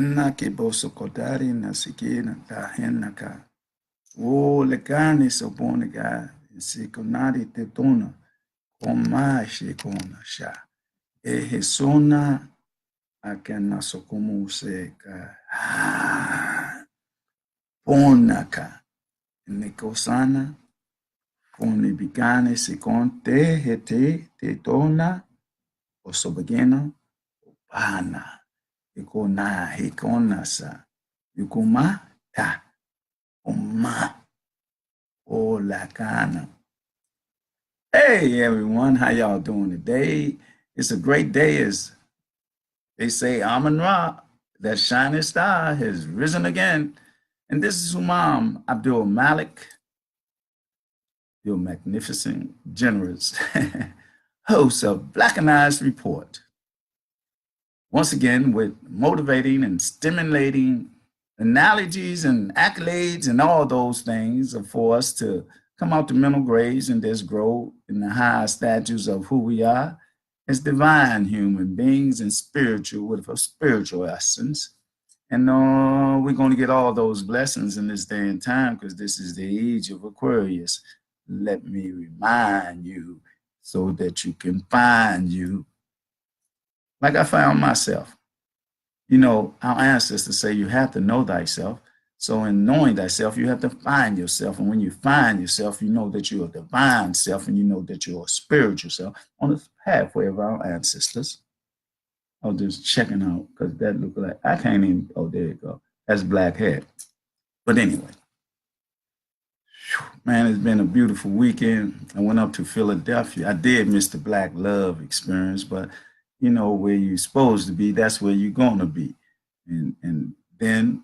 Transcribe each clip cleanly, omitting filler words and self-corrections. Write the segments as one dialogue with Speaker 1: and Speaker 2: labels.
Speaker 1: Enna ke boso kodari na sikina ta henaka. O le kani so bonega sikonari te tona. Koma she kona sha. E he sona akena sokomu se ka. Ponaka. Nekosana. Poni bigane sikonte hete te tona. Osobagena. Opana. Ikona hikona sa. Yukuma ta. Oma. O lakana. Hey everyone, how y'all doing today? It's a great day as they say Amun Ra, that shining star has risen again. And this is Humam Abdulmalik, your magnificent, generous host of Blackanized Report. Once again, with motivating and stimulating analogies and accolades and all those things for us to come out the mental grades and just grow in the higher statues of who we are as divine human beings and spiritual with a spiritual essence. And we're going to get all those blessings in this day and time because this is the age of Aquarius. Let me remind you so that you can find you like I found myself. You know, our ancestors say you have to know thyself. So in knowing thyself, you have to find yourself. And when you find yourself, you know that you're a divine self and you know that you're a spiritual self on the pathway of our ancestors. I was just checking out because that looked like, I can't even, oh, there you go. That's black hair. But anyway, man, it's been a beautiful weekend. I went up to Philadelphia. I did miss the Black Love experience, but you know, where you're supposed to be, that's where you're going to be. And then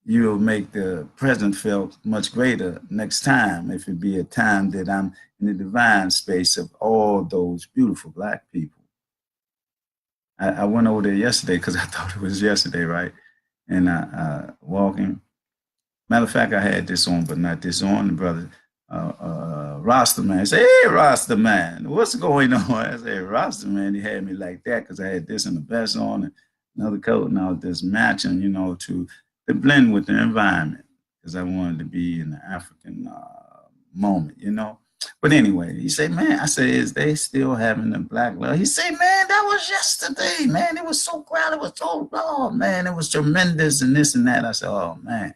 Speaker 1: you'll make the present felt much greater next time if it be a time that I'm in the divine space of all those beautiful Black people. I went over there yesterday because I thought it was yesterday, right? And walking. Matter of fact, I had this on, but not this on. The brother, Rasta man, say, "Hey, Rasta man, what's going on?" I said, "Rasta man." He had me like that because I had this and the vest on and another coat, and I was just matching, you know, to blend with the environment because I wanted to be in the African moment, you know. But anyway, he said, "Man," I said, "Is they still having the Black Love?" He said, "Man, that was yesterday, man. It was so crowded, it was so long, man. It was tremendous and this and that." I said, "Oh man."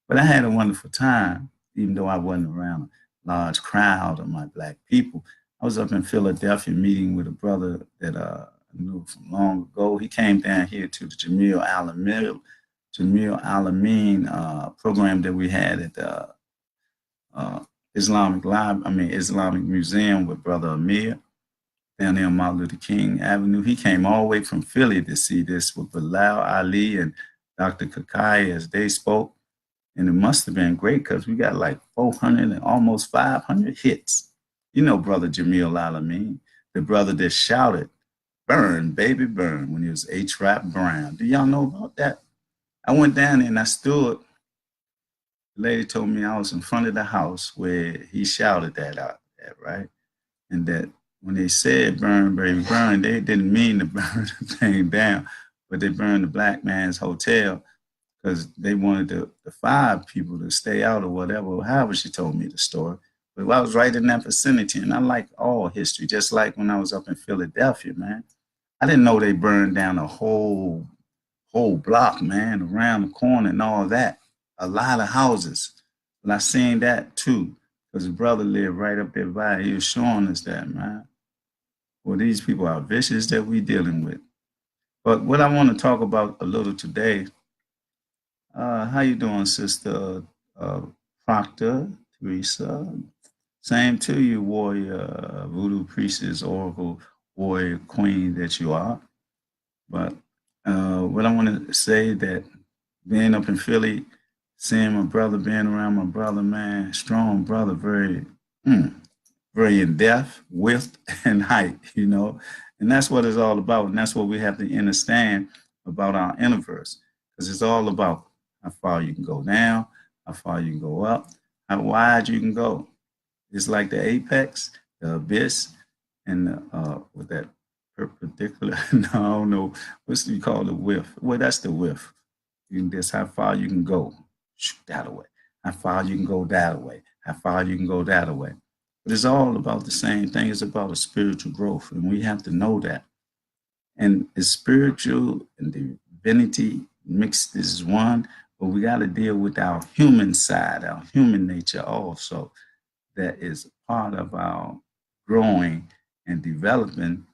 Speaker 1: But I had a wonderful time, even though I wasn't around a large crowd of my Black people. I was up in Philadelphia meeting with a brother that I knew from long ago. He came down here to the Jamil Alameen program that we had at the Islamic Museum with Brother Amir down there on Martin Luther King Avenue. He came all the way from Philly to see this with Bilal Ali and Dr. Kakai as they spoke. And it must have been great because we got like 400 and almost 500 hits. You know, Brother Jamil Alameen, the brother that shouted, "Burn, baby, burn," when he was A-Trap Brown. Do y'all know about that? I went down there and I stood. The lady told me I was in front of the house where he shouted that out at, right? And that when they said "burn, baby, burn," they didn't mean to burn the thing down, but they burned the Black man's hotel because they wanted the five people to stay out or whatever, however she told me the story. But I was right in that vicinity, and I like all history, just like when I was up in Philadelphia, man. I didn't know they burned down a whole block, man, around the corner and all that. A lot of houses. But I seen that too, because his brother lived right up there by. He was showing us that, man. Well, these people are vicious that we dealing with. But what I want to talk about a little today, how you doing, Sister Proctor, Teresa? Same to you, warrior, voodoo priestess, oracle, warrior, queen that you are. But what I want to say that being up in Philly, seeing my brother, being around my brother, man, strong brother, mm, very in depth, width, and height, you know. And that's what it's all about. And that's what we have to understand about our universe. Because it's all about how far you can go down, how far you can go up, how wide you can go. It's like the apex, the abyss, and with that perpendicular. No, no. What's you call the width? Well, that's the width. That's how far you can go. Shoot that away. How far you can go that way. How far you can go that way. But it's all about the same thing. It's about a spiritual growth, and we have to know that. And it's spiritual and divinity mixed is one, but we got to deal with our human side, our human nature also. That is part of our growing and developing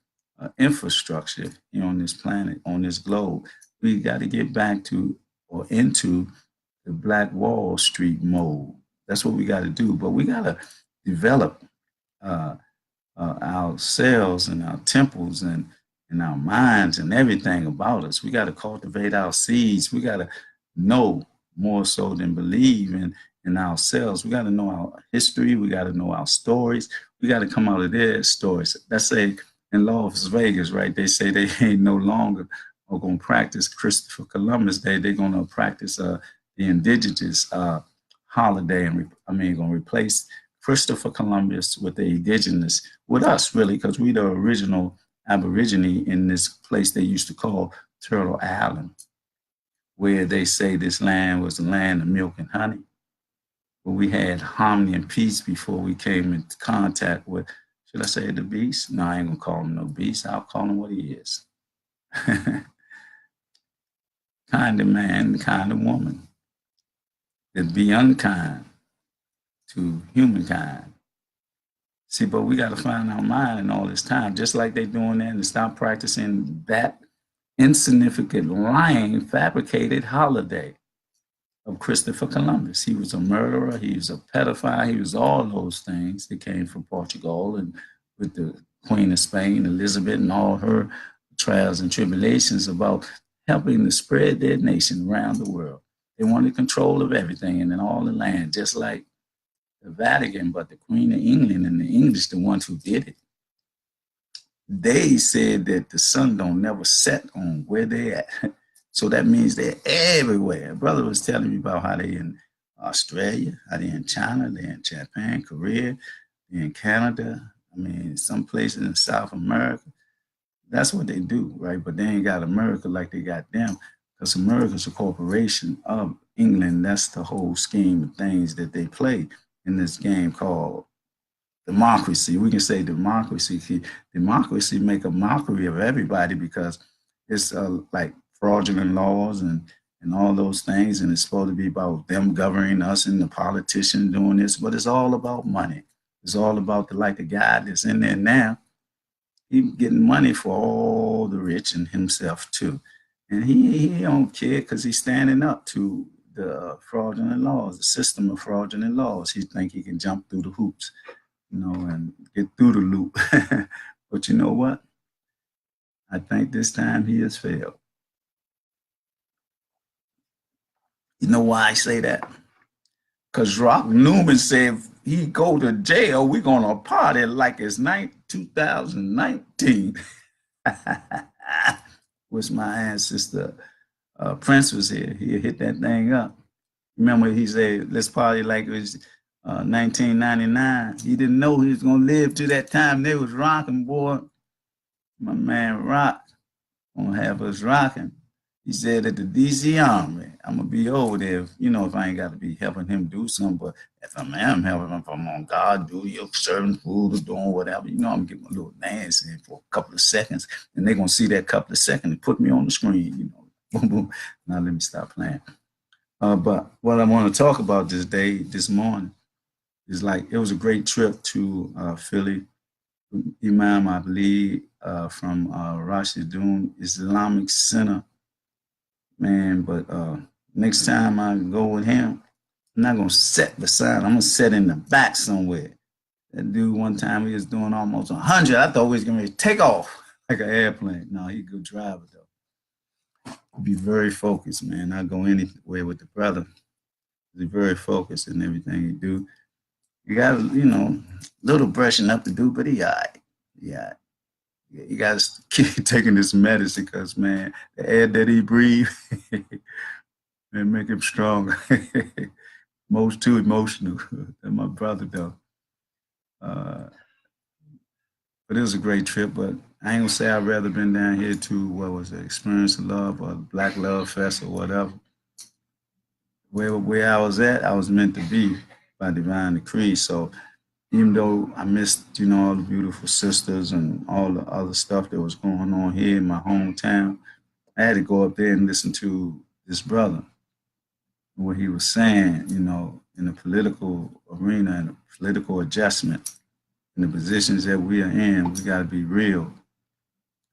Speaker 1: infrastructure here on this planet, on this globe. We got to get back to or into the Black Wall Street mode. That's what we got to do. But we got to develop uh, ourselves and our temples and our minds and everything about us. We got to cultivate our seeds. We got to know more so than believe in ourselves. We got to know our history. We got to know our stories. We got to come out of their stories. That's say in Las Vegas, right? They say they ain't no longer going to practice Christopher Columbus Day. They're going to practice the indigenous holiday, and going to replace Christopher Columbus with the indigenous, with us really, because we the original Aborigine in this place they used to call Turtle Island, where they say this land was the land of milk and honey. But we had harmony and peace before we came into contact with, should I say the beast? No, I ain't gonna call him no beast. I'll call him what he is. Kind of man, kind of woman. That be unkind to humankind. See, but we got to find our mind in all this time, just like they're doing that, and stop practicing that insignificant, lying, fabricated holiday of Christopher Columbus. He was a murderer. He was a pedophile. He was all those things that came from Portugal and with the Queen of Spain, Elizabeth, and all her trials and tribulations about helping to spread their nation around the world. They wanted control of everything and in all the land, just like the Vatican, but the Queen of England and the English, the ones who did it. They said that the sun don't never set on where they at. So that means they're everywhere. Brother was telling me about how they in Australia, how they in China, they're in Japan, Korea, they're in Canada. Some places in South America. That's what they do, right? But they ain't got America like they got them, because America's a corporation of England. That's the whole scheme of things that they play in this game called democracy. We can say democracy. Democracy make a mockery of everybody because it's like fraudulent laws and all those things, and it's supposed to be about them governing us and the politicians doing this, but it's all about money. It's all about the guy that's in there now. He getting money for all the rich and himself too, and he don't care because he's standing up to the fraudulent laws, the system of fraudulent laws. He think he can jump through the hoops, and get through the loop. But you know what? I think this time he has failed. You know why I say that? Because Rock Newman said if he go to jail, we're going to party like it's 2019. Wish my ancestor Prince was here. He'd hit that thing up. Remember he said, let's party like it was 1999. He didn't know he was going to live to that time. They was rocking, boy. My man Rock going to have us rocking. He said at the DC Army, I'm going to be over there, if I ain't got to be helping him do something, but if I am helping him, if I'm on God duty or serving food or doing whatever, I'm going to get my little dance in for a couple of seconds, and they're going to see that couple of seconds and put me on the screen, boom, boom. Now let me stop playing. But what I want to talk about this morning, is it was a great trip to Philly. Humam Abdulmalik from Rashidun Islamic Center. Man, but next time I go with him, I'm not going to sit beside him. I'm going to sit in the back somewhere. That dude one time, he was doing almost 100. I thought he was going to take off like an airplane. No, he's a good driver, though. Be very focused, man. Not go anywhere with the brother. He's very focused in everything he do. You got, little brushing up to do, but he all right. Yeah. You got to keep taking this medicine because, man, the air that he breathes, man, make him stronger. Most too emotional than my brother, though. But it was a great trip. But I ain't gonna say I'd rather been down here to what was it, Experience of Love or Black Love Fest or whatever. Where I was at, I was meant to be by divine decree. So even though I missed, all the beautiful sisters and all the other stuff that was going on here in my hometown, I had to go up there and listen to this brother, what he was saying, in the political arena and the political adjustment in the positions that we are in. We got to be real.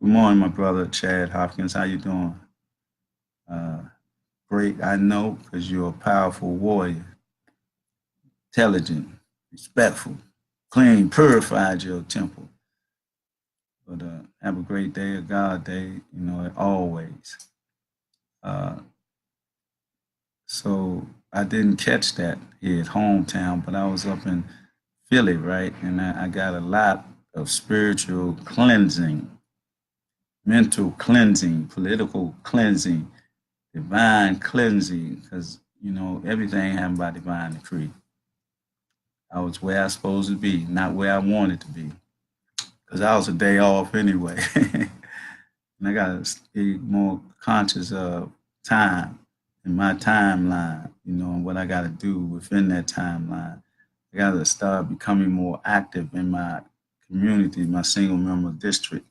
Speaker 1: Good morning, my brother Chad Hopkins. How you doing? Uh, Great, I know, because you're a powerful warrior, intelligent, respectful, clean, purified your temple. But have a great day, a God day, always. Uh, so I didn't catch that here at hometown, but I was up in Philly, right? And I got a lot of spiritual cleansing, mental cleansing, political cleansing, divine cleansing, because, everything happened by divine decree. I was where I was supposed to be, not where I wanted to be, because I was a day off anyway. And I got to be more conscious of time and my timeline, and what I got to do within that timeline. I got to start becoming more active in my community, my single member district.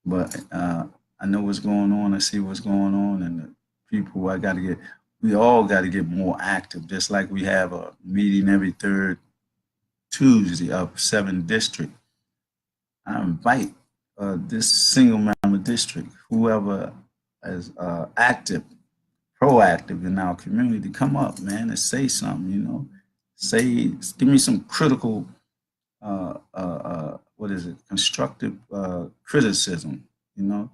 Speaker 1: But I know what's going on. I see what's going on, and the people we all got to get more active, just like we have a meeting every third Tuesday of 7th District. I invite this single member district, whoever is active, proactive in our community, come up, man, and say something, Say, give me some critical, what is it, constructive criticism, you know?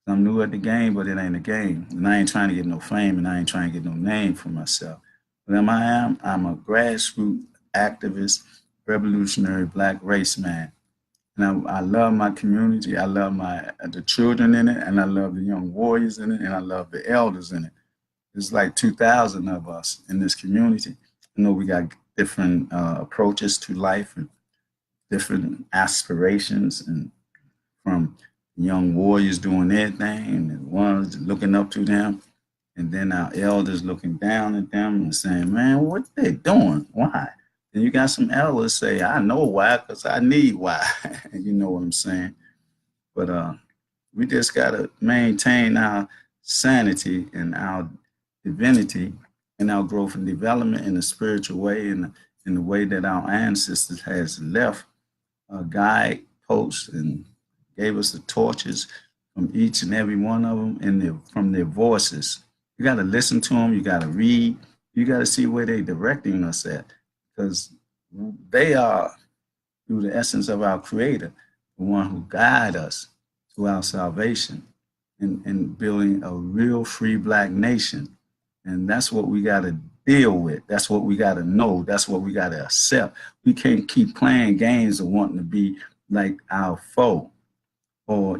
Speaker 1: I'm new at the game, but it ain't a game. And I ain't trying to get no fame and I ain't trying to get no name for myself. But I'm a grassroots activist, revolutionary black race man. And I love my community. I love the children in it, and I love the young warriors in it, and I love the elders in it. There's like 2,000 of us in this community. I know we got different approaches to life and different aspirations, and from young warriors doing their thing and the ones looking up to them, and then our elders looking down at them and saying, man, what they doing? Why? And you got some elders say, I know why, because I need why. You know what I'm saying? But we just got to maintain our sanity and our divinity and our growth and development in a spiritual way, and in the way that our ancestors has left guideposts and gave us the torches from each and every one of them, and from their voices. You got to listen to them. You got to read. You got to see where they're directing us at, because they are, through the essence of our Creator, the one who guide us to our salvation and building a real free black nation. And that's what we got to deal with. That's what we got to know. That's what we got to accept. We can't keep playing games of wanting to be like our foe, or,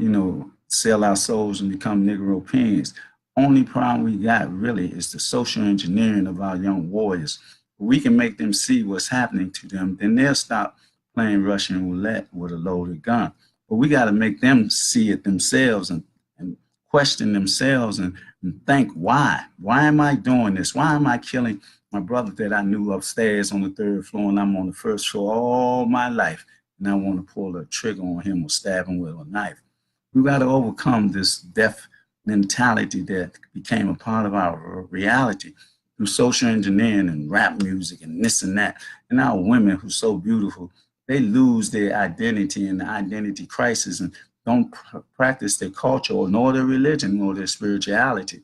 Speaker 1: sell our souls and become Negro pins. Only problem we got really is the social engineering of our young warriors. We can make them see what's happening to them, then they'll stop playing Russian roulette with a loaded gun. But we got to make them see it themselves, and question themselves, and think, why? Why am I doing this? Why am I killing my brother that I knew upstairs on the 3rd floor, and I'm on the 1st floor all my life, and I want to pull a trigger on him or stab him with a knife? We got to overcome this death mentality that became a part of our reality through social engineering and rap music and this and that. And our women, who's so beautiful, they lose their identity in the identity crisis, and don't practice their culture, or nor their religion, nor their spirituality.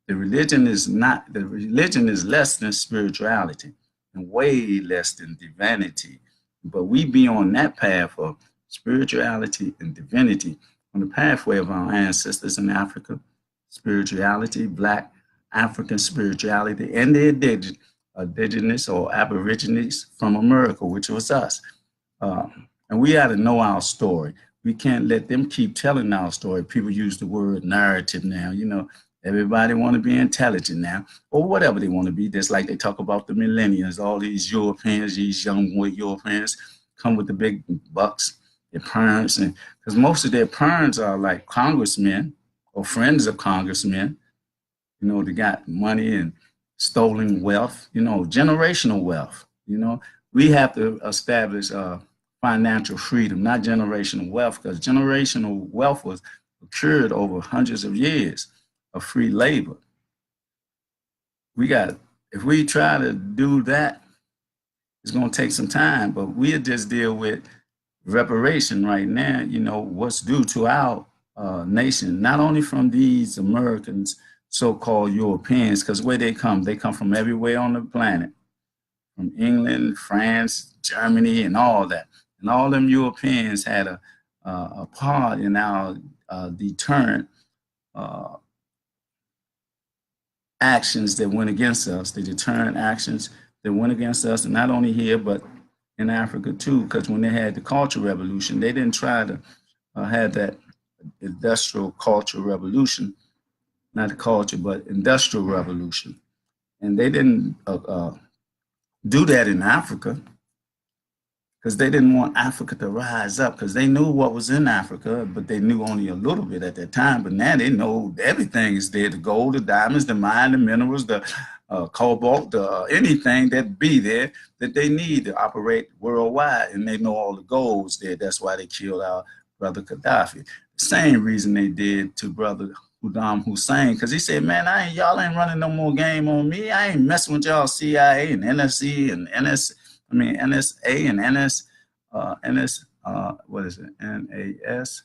Speaker 1: The religion is less than spirituality, and way less than divinity. But we be on that path of spirituality and divinity, on the pathway of our ancestors in Africa, spirituality, black African spirituality, and the indigenous or aborigines from America, which was us. And we got to know our story. We can't let them keep telling our story. People use the word narrative now. Everybody want to be intelligent now, or whatever they want to be. Just like they talk about the millennials, all these Europeans, these young Europeans come with the big bucks, their parents, and because most of their parents are like congressmen or friends of congressmen. They got money and stolen wealth. Generational wealth. We have to establish financial freedom, not generational wealth, because generational wealth was occurred over hundreds of years of free labor. If we try to do that, it's going to take some time, but we'll just deal with reparation right now, what's due to our nation, not only from these Americans, so-called Europeans, because where they come from everywhere on the planet, from England, France, Germany, and all that. And all them Europeans had a part in our deterrent actions that went against us, the deterrent actions that went against us, and not only here, but in Africa too, because when they had the cultural revolution, they didn't try to have that industrial cultural revolution, not the culture, but industrial revolution. And they didn't do that in Africa because they didn't want Africa to rise up, because they knew what was in Africa, but they knew only a little bit at that time. But now they know everything is there: the gold, the diamonds, the mine, the minerals, the cobalt, anything that be there that they need to operate worldwide. And they know all the goals there. That's why they killed our brother Gaddafi. The same reason they did to brother Saddam Hussein, because he said, man, y'all ain't running no more game on me. I ain't messing with y'all CIA and NSC and NSA and what is it? NAS?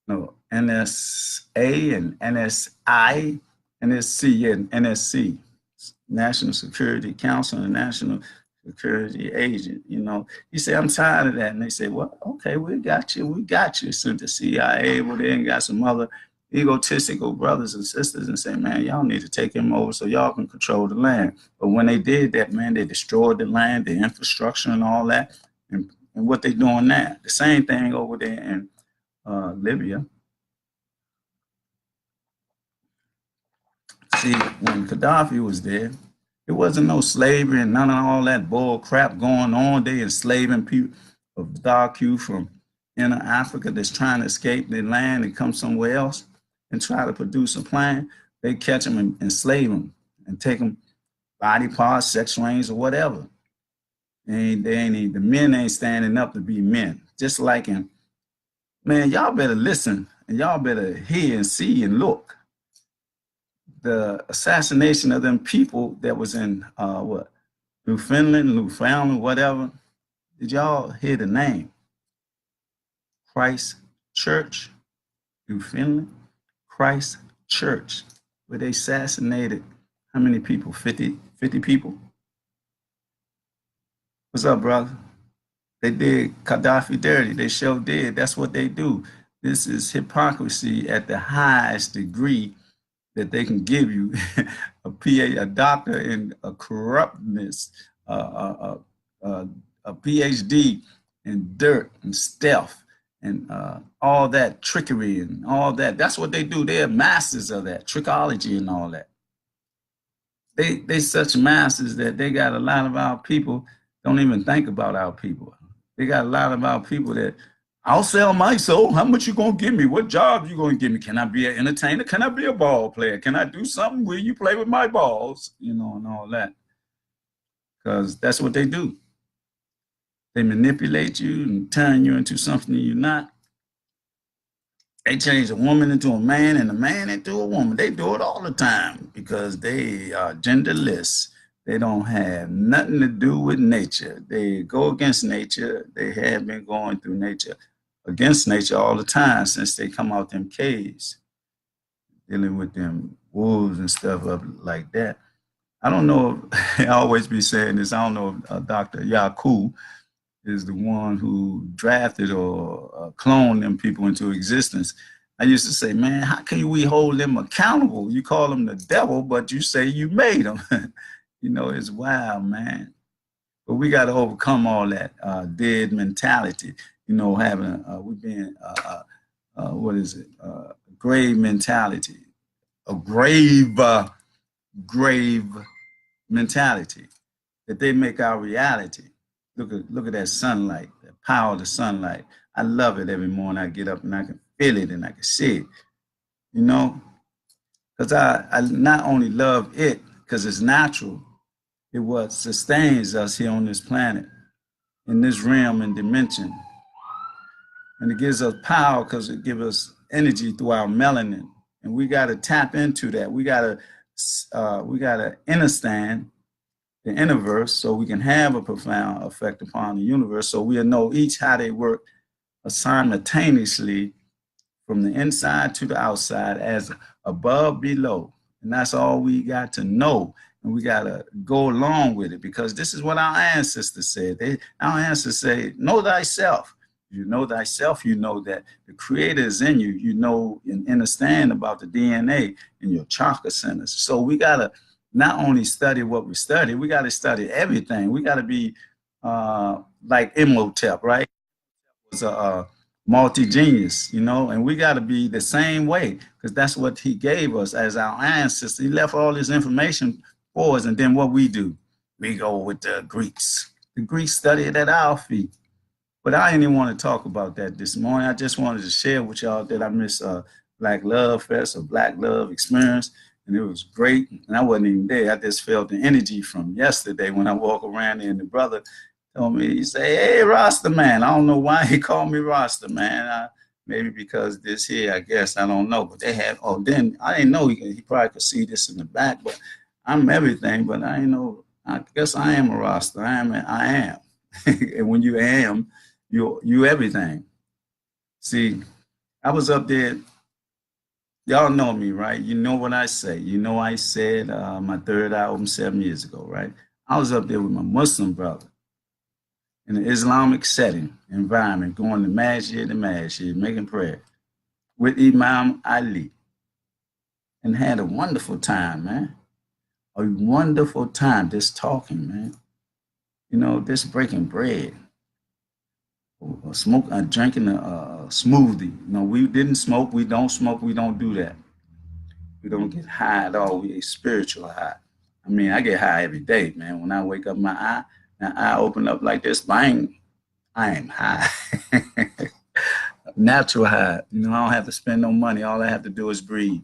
Speaker 1: No, NSA and NSI, NSC and NSC, National Security Council and National Security Agent. He said, I'm tired of that. And they say, well, okay, we got you. Sent the CIA over there and got some other egotistical brothers and sisters and say, man, y'all need to take him over so y'all can control the land. But when they did that, man, they destroyed the land, the infrastructure and all that. And what they doing now, the same thing over there in Libya. See, when Gaddafi was there, it wasn't no slavery and none of all that bull crap going on. They enslaving people of dark hue from inner Africa that's trying to escape their land and come somewhere else and try to produce a plan. They catch them and enslave them and take them body parts, sex rings, or whatever. The men ain't standing up to be men. Just like him. Man, y'all better listen and y'all better hear and see and look. The assassination of them people that was in Newfoundland, whatever. Did y'all hear the name? Christ Church, Newfoundland, Christ Church, where they assassinated how many people? 50 people? What's up, brother? They did Gaddafi dirty. They sure did. That's what they do. This is hypocrisy at the highest degree that they can give you. A doctor in a corruptness, a PhD in dirt and stealth and all that trickery and all that. That's what they do. They're masters of that, trickology and all that. They such masters that they got a lot of our people don't even think about our people. They got a lot of our people that I'll sell my soul. How much you gonna give me? What job you gonna give me? Can I be an entertainer? Can I be a ball player? Can I do something where you play with my balls? And all that. Because that's what they do. They manipulate you and turn you into something you're not. They change a woman into a man and a man into a woman. They do it all the time because they are genderless. They don't have nothing to do with nature. They go against nature. They have been going through nature, against nature all the time since they come out them caves, dealing with them wolves and stuff up like that. I don't know if, I always be saying this, I don't know if Dr. Yaku is the one who drafted or cloned them people into existence. I used to say, man, how can we hold them accountable? You call them the devil, but you say you made them. It's wild, man. But we got to overcome all that dead mentality. We've been, what is it? Grave mentality, a grave mentality that they make our reality. Look at that sunlight, that power of the sunlight. I love it every morning. I get up and I can feel it and I can see it, you know, because I not only love it because it's natural, it what sustains us here on this planet, in this realm and dimension. And it gives us power because it gives us energy through our melanin. And we got to tap into that. We gotta understand the universe so we can have a profound effect upon the universe. So we'll know each how they work simultaneously from the inside to the outside as above, below. And that's all we got to know. And we got to go along with it because this is what our ancestors said. Our ancestors say, know thyself. You know thyself, you know that the creator is in you. You know and understand about the DNA in your chakra centers. So we got to not only study what we study, we got to study everything. We got to be like Imhotep, right? It was a multi-genius, you know, and we got to be the same way because that's what he gave us as our ancestors. He left all this information for us, and then what we do, we go with the Greeks. The Greeks studied at our feet. But I didn't even want to talk about that this morning. I just wanted to share with y'all that I missed Black Love Fest or Black Love Experience, and it was great. And I wasn't even there. I just felt the energy from yesterday when I walk around there, and the brother told me, he said, hey, Rasta man. I don't know why he called me Rasta man. Maybe because this here, I guess. I don't know. But they had, then I didn't know he probably could see this in the back, but I'm everything, but I didn't know. I guess I am a Rasta. I am. And when you am, you everything. See, I was up there. Y'all know me, right? You know what I say. You know I said my third album 7 years ago, right? I was up there with my Muslim brother in an Islamic setting, environment, going to masjid to masjid, making prayer with Imam Ali, and had a wonderful time, man. A wonderful time just talking, man. You know, just breaking bread. Drinking a smoothie. No, we didn't smoke. We don't smoke. We don't do that. We don't get high at all. We a spiritual high. I mean, I get high every day, man. When I wake up, my eye open up like this. Bang, I am high. Natural high. You know, I don't have to spend no money. All I have to do is breathe.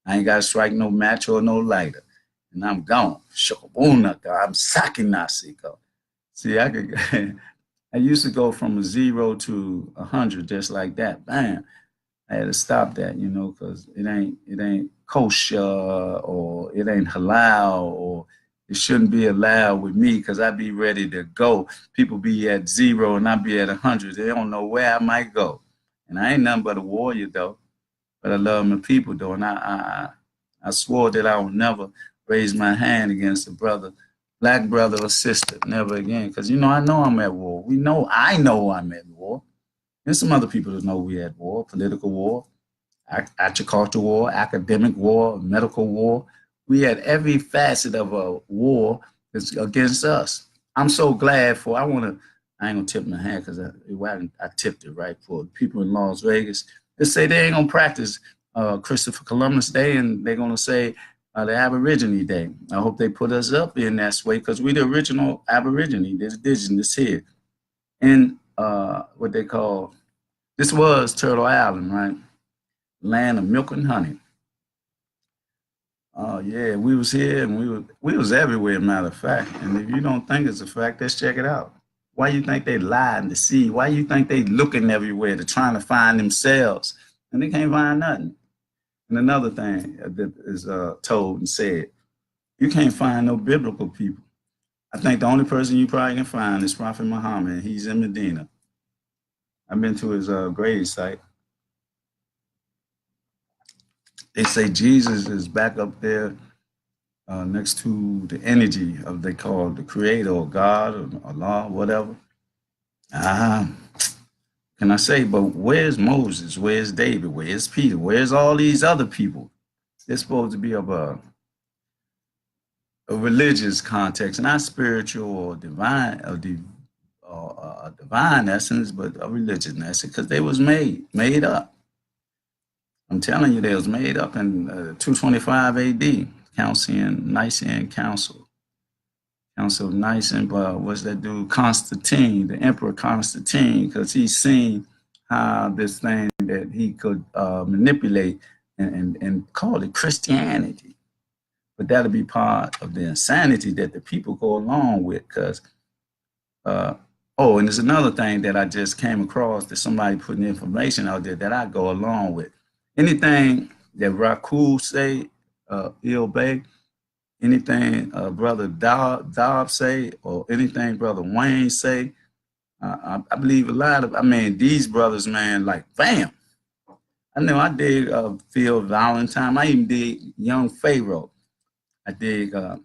Speaker 1: I ain't got to strike no match or no lighter, and I'm gone. Shokabunaka. I'm sakinasiko. See, I used to go from a 0 to 100 just like that. Bam. I had to stop that, you know, because it ain't kosher or it ain't halal or it shouldn't be allowed with me because I be ready to go. People be at 0 and I be at 100. They don't know where I might go. And I ain't nothing but a warrior though. But I love my people though. And I swore that I would never raise my hand against a brother, black brother or sister, never again. Because, you know, I know I'm at war. I know I'm at war. There's some other people that know we at war, political war, agricultural war, academic war, medical war. We had every facet of a war that's against us. I'm so glad I ain't gonna tip my hand because I tipped it right for people in Las Vegas. They say they ain't gonna practice Christopher Columbus Day and they're gonna say the Aborigine Day. I hope they put us up in that way because we the original Aborigine, the indigenous here. In what they call, this was Turtle Island, right? Land of milk and honey. Oh yeah, we was here and we was everywhere, matter of fact. And if you don't think it's a fact, let's check it out. Why you think they lying to see? Why you think they looking everywhere to trying to find themselves? And they can't find nothing. And another thing that is told and said, you can't find no biblical people. I think the only person you probably can find is Prophet Muhammad. He's in Medina. I've been to his grave site. They say Jesus is back up there next to the energy of they call the creator or God or Allah, whatever. Can I say, but where's Moses? Where's David? Where's Peter? Where's all these other people? They're supposed to be of a religious context, not spiritual or divine or divine essence, but a religious essence, because they was made up. I'm telling you, they was made up in 225 AD, Nicene Council. Council of Nicene, but what's that dude? Constantine, the Emperor Constantine, because he's seen how this thing that he could manipulate and call it Christianity. But that'll be part of the insanity that the people go along with. Because, oh, and there's another thing that I just came across that somebody putting information out there that I go along with. Anything that Raku say, Il Bay, anything Brother Dobb say, or anything Brother Wayne say, I believe a lot of, I mean, these brothers, man, like, bam. I know I dig Phil Valentine. I even dig Young Pharaoh. I dig a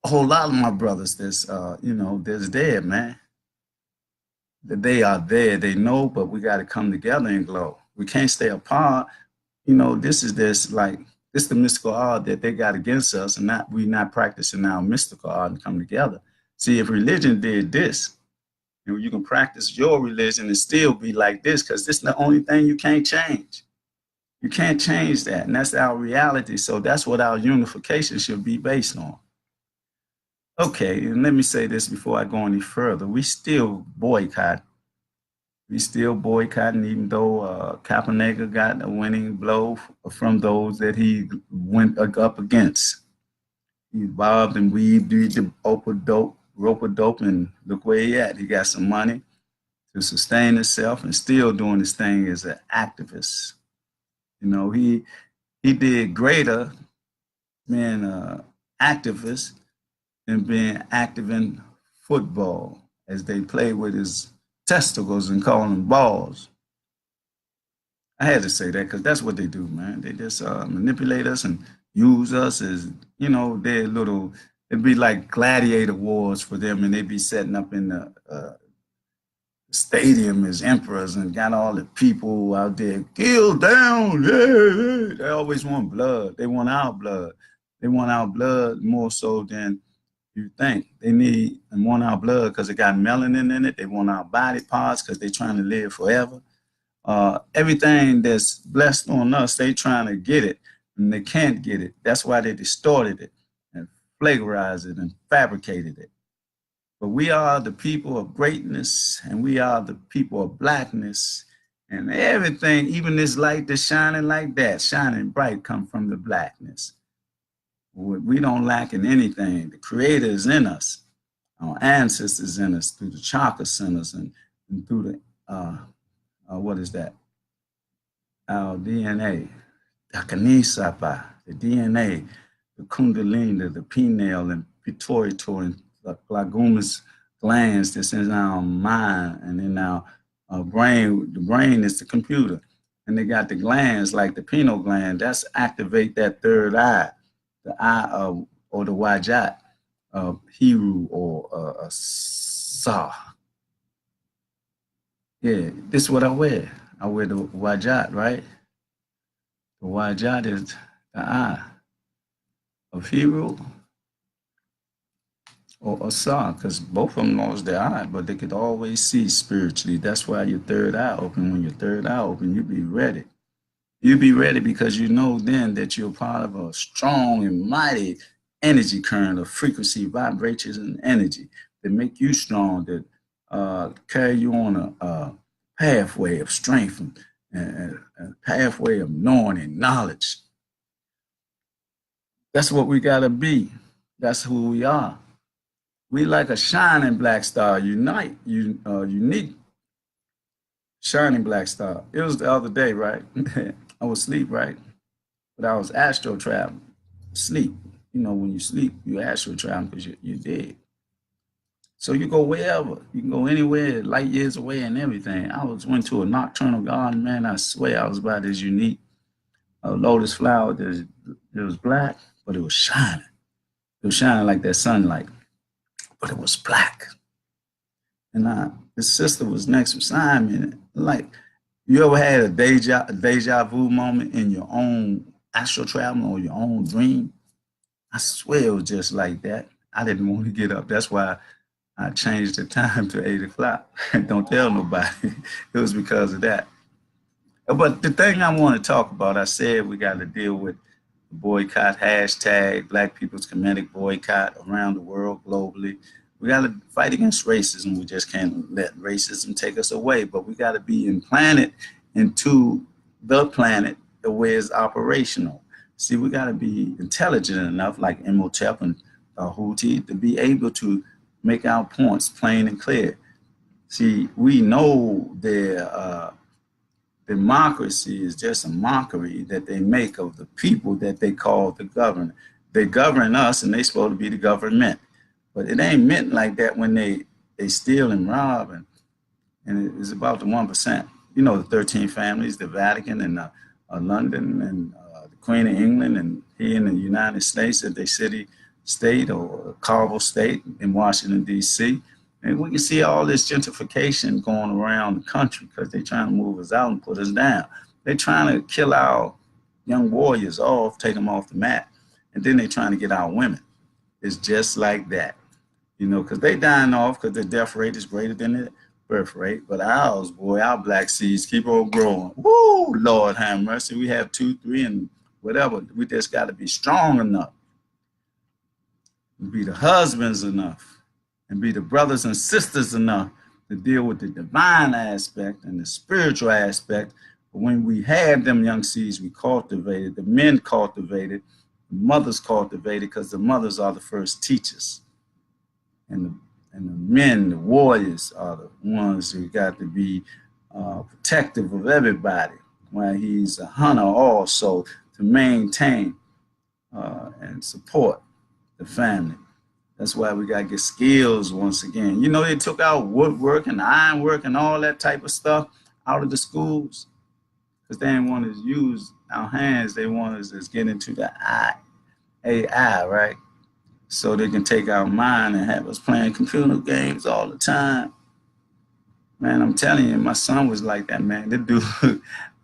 Speaker 1: whole lot of my brothers that's, that's dead, man. That they are there, they know, but we got to come together and glow. We can't stay apart. This is the mystical art that they got against us, and we not practicing our mystical art and come together. See, if religion did this, you can practice your religion and still be like this, because this is the only thing you can't change. You can't change that, and that's our reality. So that's what our unification should be based on. Okay, and let me say this before I go any further. We still boycott. We still boycotting, even though Kaepernick got a winning blow from those that he went up against. He bobbed and weaved, did the rope a dope, and look where he at. He got some money to sustain himself and still doing his thing as an activist. He did greater being an activist than being active in football, as they play with his testicles and call them balls. I had to say that because that's what they do, man. They just manipulate us and use us as, it'd be like gladiator wars for them, and they'd be setting up in the stadium as emperors and got all the people out there, kill down. Yeah. They always want blood. They want our blood. They want our blood more so than you think. They need and want our blood because it got melanin in it. They want our body parts because they're trying to live forever. Everything that's blessed on us, they trying to get it, and they can't get it. That's why they distorted it and plagiarized it and fabricated it. But we are the people of greatness, and we are the people of blackness, and everything, even this light that's shining like that, shining bright, come from the blackness. We don't lack in anything. The Creator is in us, our ancestors in us through the chakra centers and through the what is that? Our DNA, the Kanisapa, the DNA, the Kundalini, the pineal and pituitary and the Lagumus glands that's in our mind and in our brain. The brain is the computer, and they got the glands like the pineal gland. That's activate that third eye, the eye of or the Wajat of Hiru or Sa. Yeah, this is what I wear. I wear the Wajat, right? The Wajat is the eye of Hero or Asa, because both of them lost their eye, but they could always see spiritually. That's why your third eye open. When your third eye open, you be ready. You be ready because you know then that you're part of a strong and mighty energy current of frequency, vibrations, and energy that make you strong, that carry you on a pathway of strength and a pathway of knowing and knowledge. That's what we got to be. That's who we are. We like a shining black star, unique shining black star. It was the other day, right? I was asleep, right? But I was astro traveling. Sleep. When you sleep, you astro travel because you're dead. So you go wherever. You can go anywhere, light years away and everything. Went to a nocturnal garden, man. I swear I was about as unique. A lotus flower that it was black, but it was shining. It was shining like that sunlight, but it was black. And his sister was next beside me. And like, you ever had a deja vu moment in your own astral travel or your own dream? I swear it was just like that. I didn't want to get up. That's why I changed the time to 8 o'clock. Don't tell nobody. It was because of that. But the thing I want to talk about, I said we got to deal with boycott hashtag Black People's Comedic Boycott around the world globally. We got to fight against racism. We just can't let racism take us away, but we got to be implanted into the planet the way it's operational. See, we got to be intelligent enough, like Imhotep and Houthi, to be able to make our points plain and clear. See, we know their democracy is just a mockery that they make of the people that they call the government. They govern us and they supposed to be the government. But it ain't meant like that when they steal and rob, and it's about the 1%. You know, the 13 families, the Vatican and London and the Queen of England and here in the United States at their city state or Carvel state in Washington, D.C. And we can see all this gentrification going around the country because they're trying to move us out and put us down. They're trying to kill our young warriors off, take them off the map, and then they're trying to get our women. It's just like that, you know, because they dying off because the death rate is greater than the birth rate. But ours, boy, our black seeds keep on growing. Woo, Lord have mercy. We have 2, 3, and whatever. We just got to be strong enough, be the husbands enough, and be the brothers and sisters enough to deal with the divine aspect and the spiritual aspect. But when we have them young seeds, we cultivated, the men cultivated, the mothers cultivated, because the mothers are the first teachers. And the men, the warriors, are the ones who got to be protective of everybody, while he's a hunter also to maintain and support the family. That's why we got to get skills once again. You know, they took out woodwork and ironwork and all that type of stuff out of the schools because they didn't want us to use our hands. They want us to get into the AI, right? So they can take our mind and have us playing computer games all the time. Man, I'm telling you, my son was like that, man. The dude,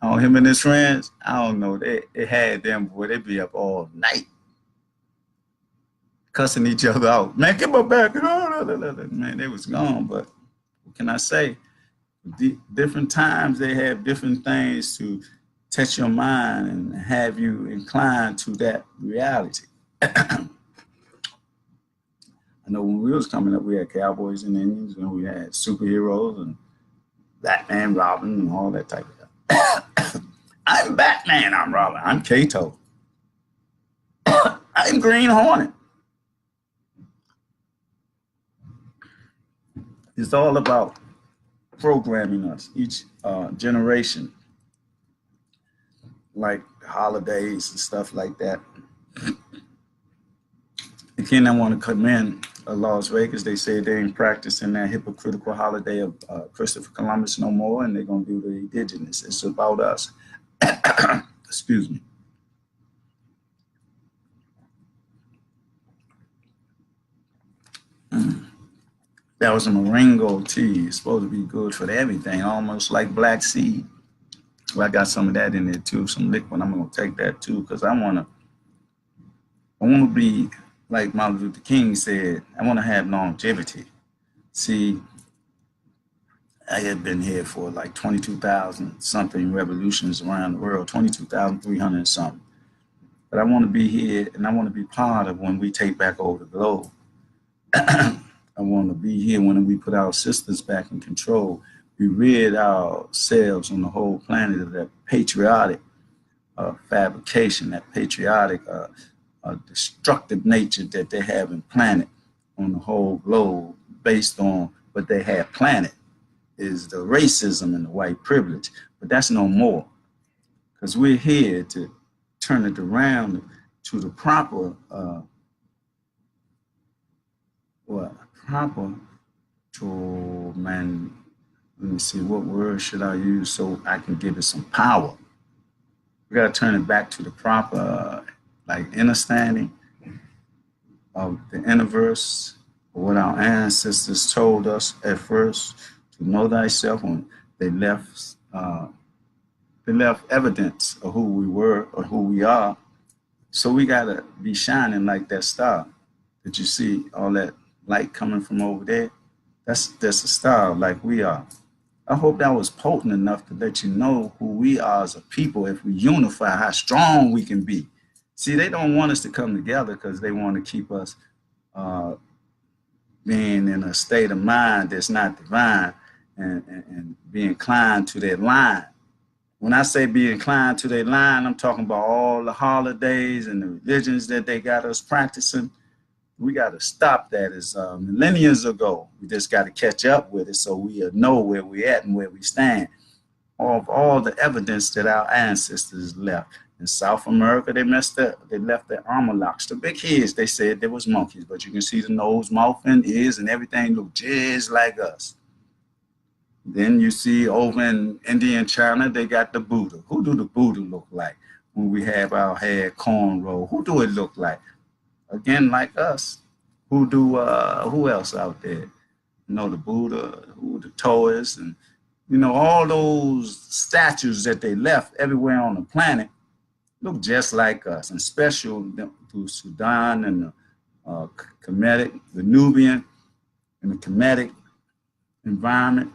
Speaker 1: him and his friends, I don't know, they had them, boy, they'd be up all night cussing each other out. Man, get my back. Man, they was gone. But what can I say? Different times they have different things to touch your mind and have you inclined to that reality. I know when we was coming up, we had cowboys and Indians, and we had superheroes and Batman, Robin, and all that type of stuff. I'm Batman, I'm Robin, I'm Kato. I'm Green Hornet. It's all about programming us, each generation, like holidays and stuff like that. Again, I want to commend Las Vegas. They say they ain't practicing that hypocritical holiday of Christopher Columbus no more, and they're going to do the indigenous. It's about us. Excuse me. That was a moringa tea. It's supposed to be good for everything, almost like black seed. Well, I got some of that in there too, some liquid. I'm gonna take that too, because I wanna be like Martin Luther King said. I wanna have longevity. See, I have been here for like 22,000 something revolutions around the world, 22,300 something. But I want to be here, and I want to be part of when we take back over the globe. I want to be here when we put our systems back in control. We rid ourselves on the whole planet of that patriotic fabrication, that patriotic destructive nature that they have implanted on the whole globe based on what they have planted is the racism and the white privilege. But that's no more, because we're here to turn it around to the proper let me see, what word should I use so I can give it some power? We got to turn it back to the proper, like, understanding of the universe, what our ancestors told us at first, to know thyself. When they left evidence of who we were or who we are. So we got to be shining like that star that you see, all that light coming from over there. That's a star like we are. I hope that was potent enough to let you know who we are as a people if we unify, how strong we can be. See, they don't want us to come together because they want to keep us uh, being in a state of mind that's not divine, and be inclined to that line. When I say be inclined to their line, I'm talking about all the holidays and the religions that they got us practicing. We got to stop that. As millennia ago, we just got to catch up with it so we know where we at and where we stand. Of all the evidence that our ancestors left in South America, they left their armor locks, the big heads. They said there was monkeys, but you can see the nose, mouth, and ears, and everything look just like us. Then you see over in India and China, they got the Buddha. Who do the Buddha look like when we have our hair cornrow? Who do it look like? Again, like us. Who else out there? You know, the Buddha, who the Taoists, and all those statues that they left everywhere on the planet look just like us, and special through Sudan and the Kemetic, the Nubian, and the Kemetic environment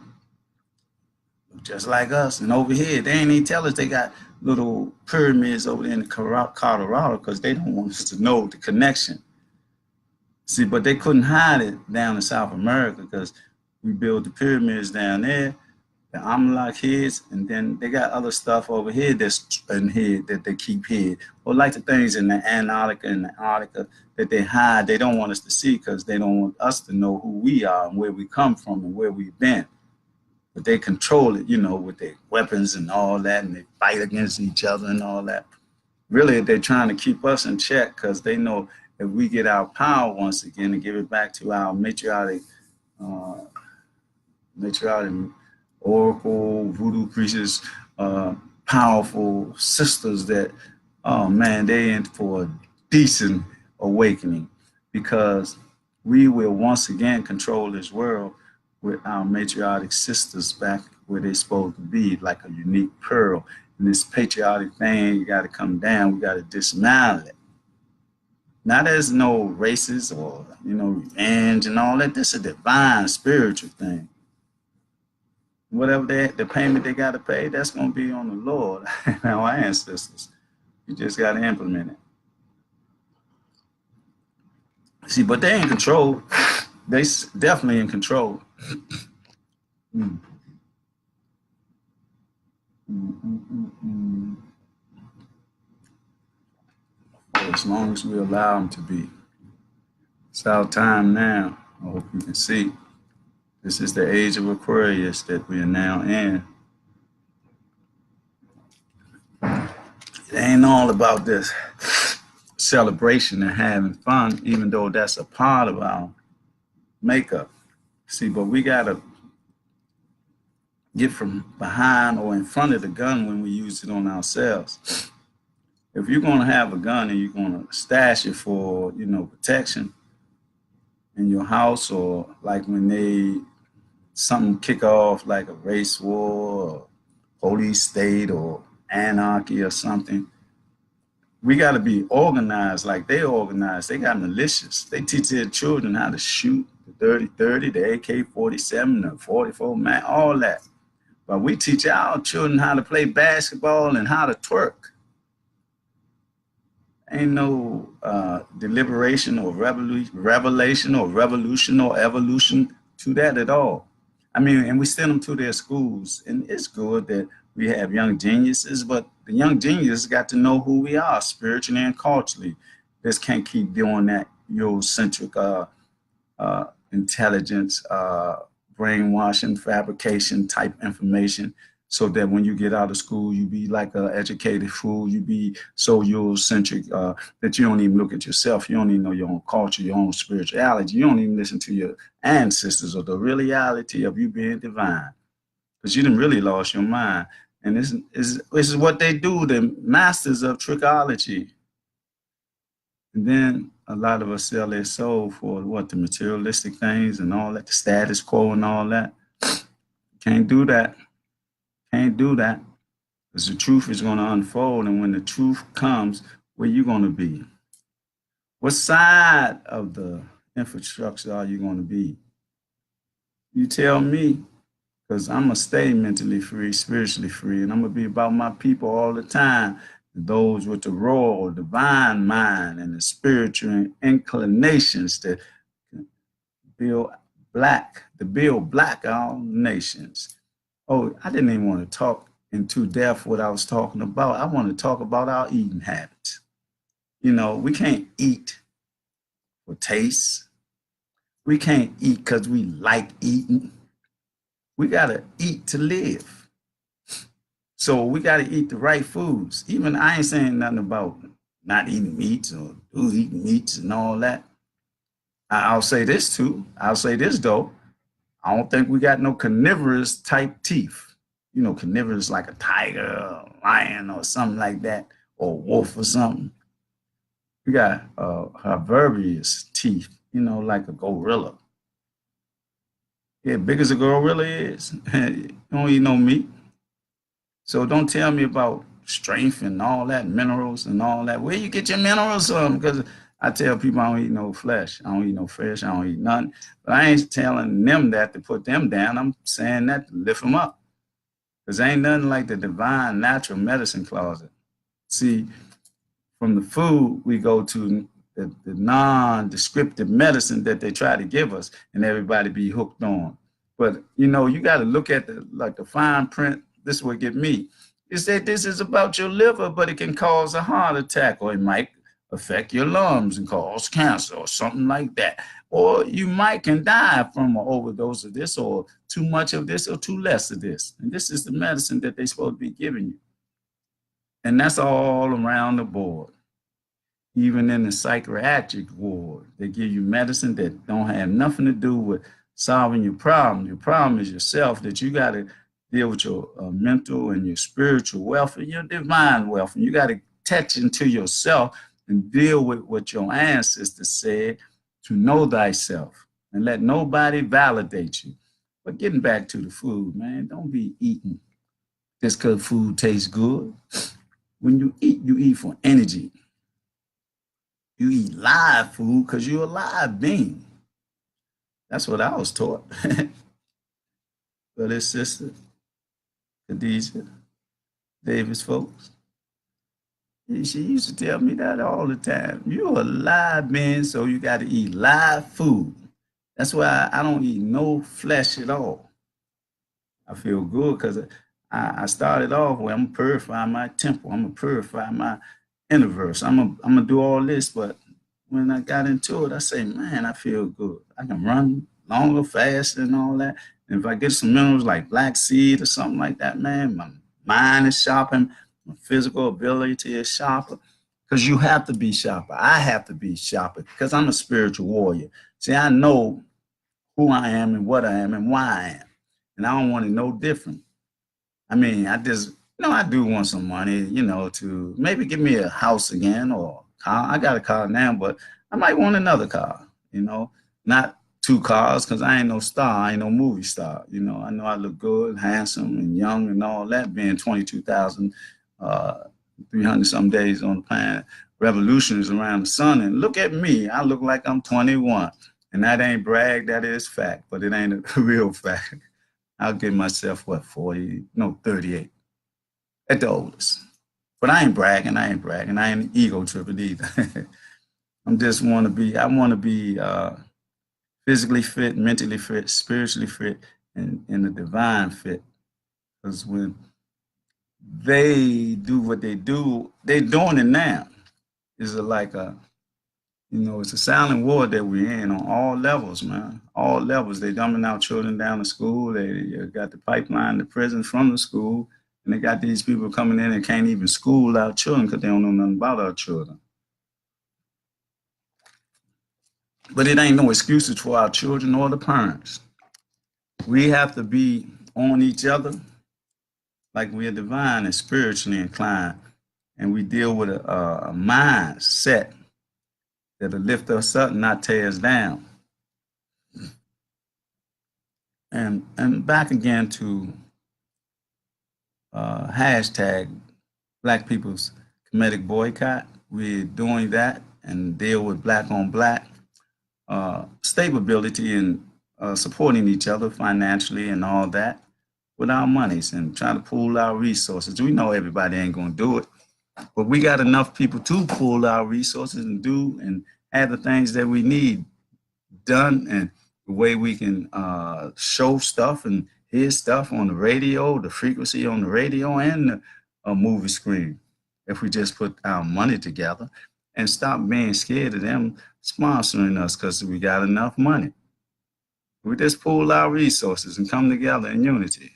Speaker 1: just like us. And over here, they ain't even tell us they got little pyramids over there in Colorado because they don't want us to know the connection. See, but they couldn't hide it down in South America because we built the pyramids down there, the Amalek heads, and then they got other stuff over here that's in here that they keep hid. Or like the things in the Antarctica and the Arctica that they hide, they don't want us to see because they don't want us to know who we are and where we come from and where we've been. But they control it, with their weapons and all that, and they fight against each other and all that. Really, they're trying to keep us in check because they know if we get our power once again and give it back to our matriarch oracle, voodoo priestess, powerful sisters that, oh man, they in for a decent awakening because we will once again control this world with our matriarchic sisters back where they're supposed to be, like a unique pearl. And this patriotic thing, you got to come down. We got to dismantle it. Now, there's no races or, revenge and all that. This is a divine, spiritual thing. Whatever the payment they got to pay, that's going to be on the Lord and our ancestors. You just got to implement it. See, but they in control. They definitely in control. As long as we allow them to be. It's our time now. I hope you can see. This is the age of Aquarius that we are now in. It ain't all about this celebration and having fun, even though that's a part of our makeup. See, but we got to get from behind or in front of the gun when we use it on ourselves. If you're going to have a gun and you're going to stash it for, protection in your house, or like when something kick off like a race war or police state or anarchy or something, we got to be organized like they organized. They got militias. They teach their children how to shoot the 30-30, the AK-47, the 44, man, all that. But we teach our children how to play basketball and how to twerk. Ain't no deliberation or revelation or revolution or evolution to that at all. I mean, and we send them to their schools, and it's good that we have young geniuses, but the young geniuses got to know who we are spiritually and culturally. Just can't keep doing that Eurocentric intelligence, brainwashing, fabrication type information, so that when you get out of school, you be like an educated fool. You be so Eurocentric that you don't even look at yourself. You don't even know your own culture, your own spirituality. You don't even listen to your ancestors or the reality of you being divine, because you done really lost your mind. And this is what they do, the masters of trickology. And then a lot of us sell their soul for the materialistic things and all that, the status quo and all that. Can't do that. Can't do that. Because the truth is going to unfold. And when the truth comes, where you going to be? What side of the infrastructure are you going to be? You tell me, because I'm going to stay mentally free, spiritually free, and I'm going to be about my people all the time. those with the royal divine mind and the spiritual inclinations to build black our nations. Oh, I didn't even want to talk in too depth what I was talking about. I want to talk about our eating habits. You know, we can't eat for taste. We can't eat because we like eating. We got to eat to live. So we got to eat the right foods. Even I ain't saying nothing about not eating meats or who eating meats and all that. I'll say this too. I'll say this though. I don't think we got no carnivorous type teeth. You know, carnivorous like a tiger, or a lion, or something like that, or a wolf or something. We got herbivorous teeth. You know, like a gorilla. Yeah, big as a gorilla is. You don't eat no meat. So don't tell me about strength and all that, minerals and all that. Where you get your minerals from? Because I tell people I don't eat no flesh. I don't eat no fish. I don't eat nothing. But I ain't telling them that to put them down. I'm saying that to lift them up. Because ain't nothing like the divine natural medicine closet. See, from the food, we go to the non-descriptive medicine that they try to give us and everybody be hooked on. But, you know, you got to look at the fine print. This is what get me. It said this is about your liver, but it can cause a heart attack, or it might affect your lungs and cause cancer or something like that. Or you might can die from an overdose of this, or too much of this, or too less of this. And this is the medicine that they're supposed to be giving you. And that's all around the board. Even in the psychiatric ward, they give you medicine that don't have nothing to do with solving your problem. Your problem is yourself, that you got to deal with your mental and your spiritual wealth and your divine wealth. And you got to touch into yourself and deal with what your ancestors said, to know thyself and let nobody validate you. But getting back to the food, man, don't be eating just because food tastes good. When you eat for energy. You eat live food because you're a live being. That's what I was taught. But his sister, Khadijah, Davis folks, she used to tell me that all the time. You're a live being, so you got to eat live food. That's why I don't eat no flesh at all. I feel good because I started off where I'm going to purify my temple. I'm going to purify my universe. I'm gonna do all this, but when I got into it, I say, man, I feel good. I can run longer, faster, and all that. And if I get some minerals like black seed or something like that, man, my mind is sharper, my physical ability is sharper. Because you have to be sharper. I have to be sharper because I'm a spiritual warrior. See, I know who I am and what I am and why I am. And I don't want it no different. I mean, I do want some money, to maybe give me a house again or a car. I got a car now, but I might want another car, not two cars because I ain't no star. I ain't no movie star. I know I look good, handsome, and young and all that, being 22,300 some days on the planet, revolutions around the sun. And look at me. I look like I'm 21. And that ain't brag, that is fact, but it ain't a real fact. I'll give myself, 40, no, 38 at the oldest. But I ain't bragging. I ain't ego tripping either. I want to be physically fit, mentally fit, spiritually fit, and the divine fit. Because when they do what they do, they're doing it now. It's it's a silent war that we're in on all levels, man. All levels. They dumbing our children down to school. They got the pipeline to prison from the school. And they got these people coming in and can't even school our children because they don't know nothing about our children. But it ain't no excuses for our children or the parents. We have to be on each other like we are divine and spiritually inclined. And we deal with a mindset that'll lift us up and not tear us down. And back again to hashtag Black People's Comedic Boycott. We're doing that and deal with black on black stability and supporting each other financially and all that with our monies and trying to pool our resources. We know everybody ain't going to do it. But we got enough people to pull our resources and do and have the things that we need done, and the way we can show stuff and hear stuff on the radio, the frequency on the radio and the movie screen. If we just put our money together and stop being scared of them sponsoring us because we got enough money. We just pool our resources and come together in unity.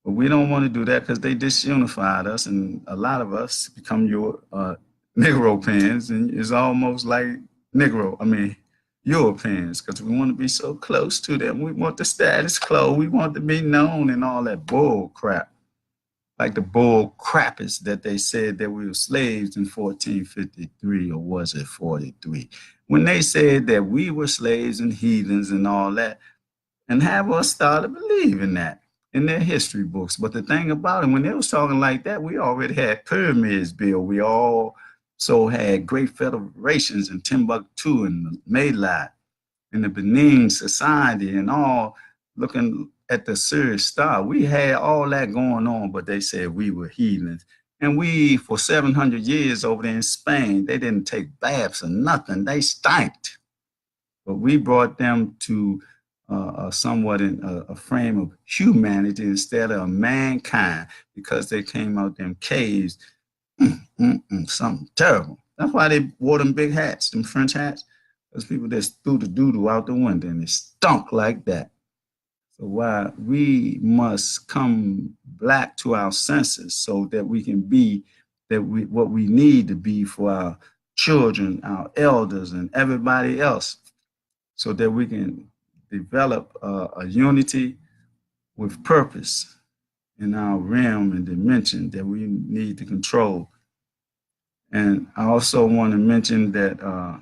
Speaker 1: But we don't want to do that because they disunified us, and a lot of us become your Negro pins, and it's almost like Europeans, because we want to be so close to them. We want the status quo. We want to be known and all that bull crap. Like the bull crap is that they said that we were slaves in 1453, or was it 43? When they said that we were slaves and heathens and all that, and have us started believing that in their history books. But the thing about it, when they was talking like that, we already had pyramids built. We also had great federations in Timbuktu and Malat and the Benin Society and all looking at the Sirius Star. We had all that going on, but they said we were heathens. And we, for 700 years over there in Spain, they didn't take baths or nothing. They stanked. But we brought them to somewhat in a frame of humanity instead of mankind, because they came out them caves, something terrible. That's why they wore them big hats, them French hats, because people just threw the doo-doo out the window and it stunk like that. So why we must come back to our senses so that we can be what we need to be for our children, our elders, and everybody else, so that we can develop a unity with purpose in our realm and dimension that we need to control. And I also want to mention that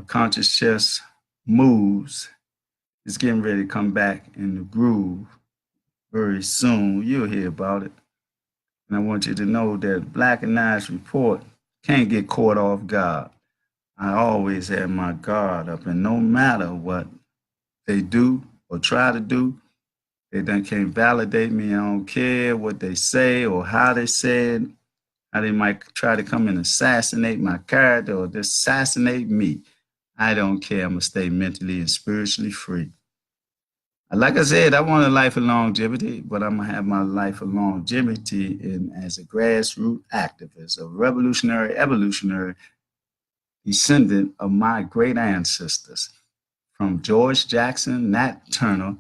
Speaker 1: Conscious Chess Moves is getting ready to come back in the groove very soon. You'll hear about it. And I want you to know that Blackanized report can't get caught off guard. I always have my guard up, and no matter what they do or try to do, they can't validate me. I don't care what they say or how they say it, how they might try to come and assassinate my character or assassinate me. I don't care. I'm going to stay mentally and spiritually free. Like I said, I want a life of longevity, but I'm going to have my life of longevity as a grassroots activist, a revolutionary, evolutionary descendant of my great ancestors, from George Jackson, Nat Turner,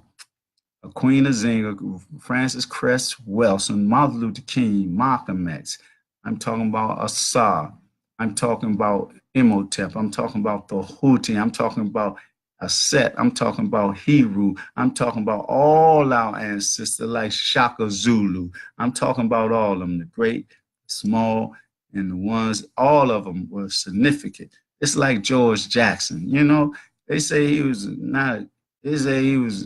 Speaker 1: Queen Azinga, Francis Cress Welsing, Martin Luther King, Malcolm X. I'm talking about Assad. I'm talking about Imhotep. I'm talking about the Houthi. I'm talking about Aset. I'm talking about Heru. I'm talking about all our ancestors like Shaka Zulu. I'm talking about all of them, the great, small, and the ones, all of them were significant. It's like George Jackson, they say he was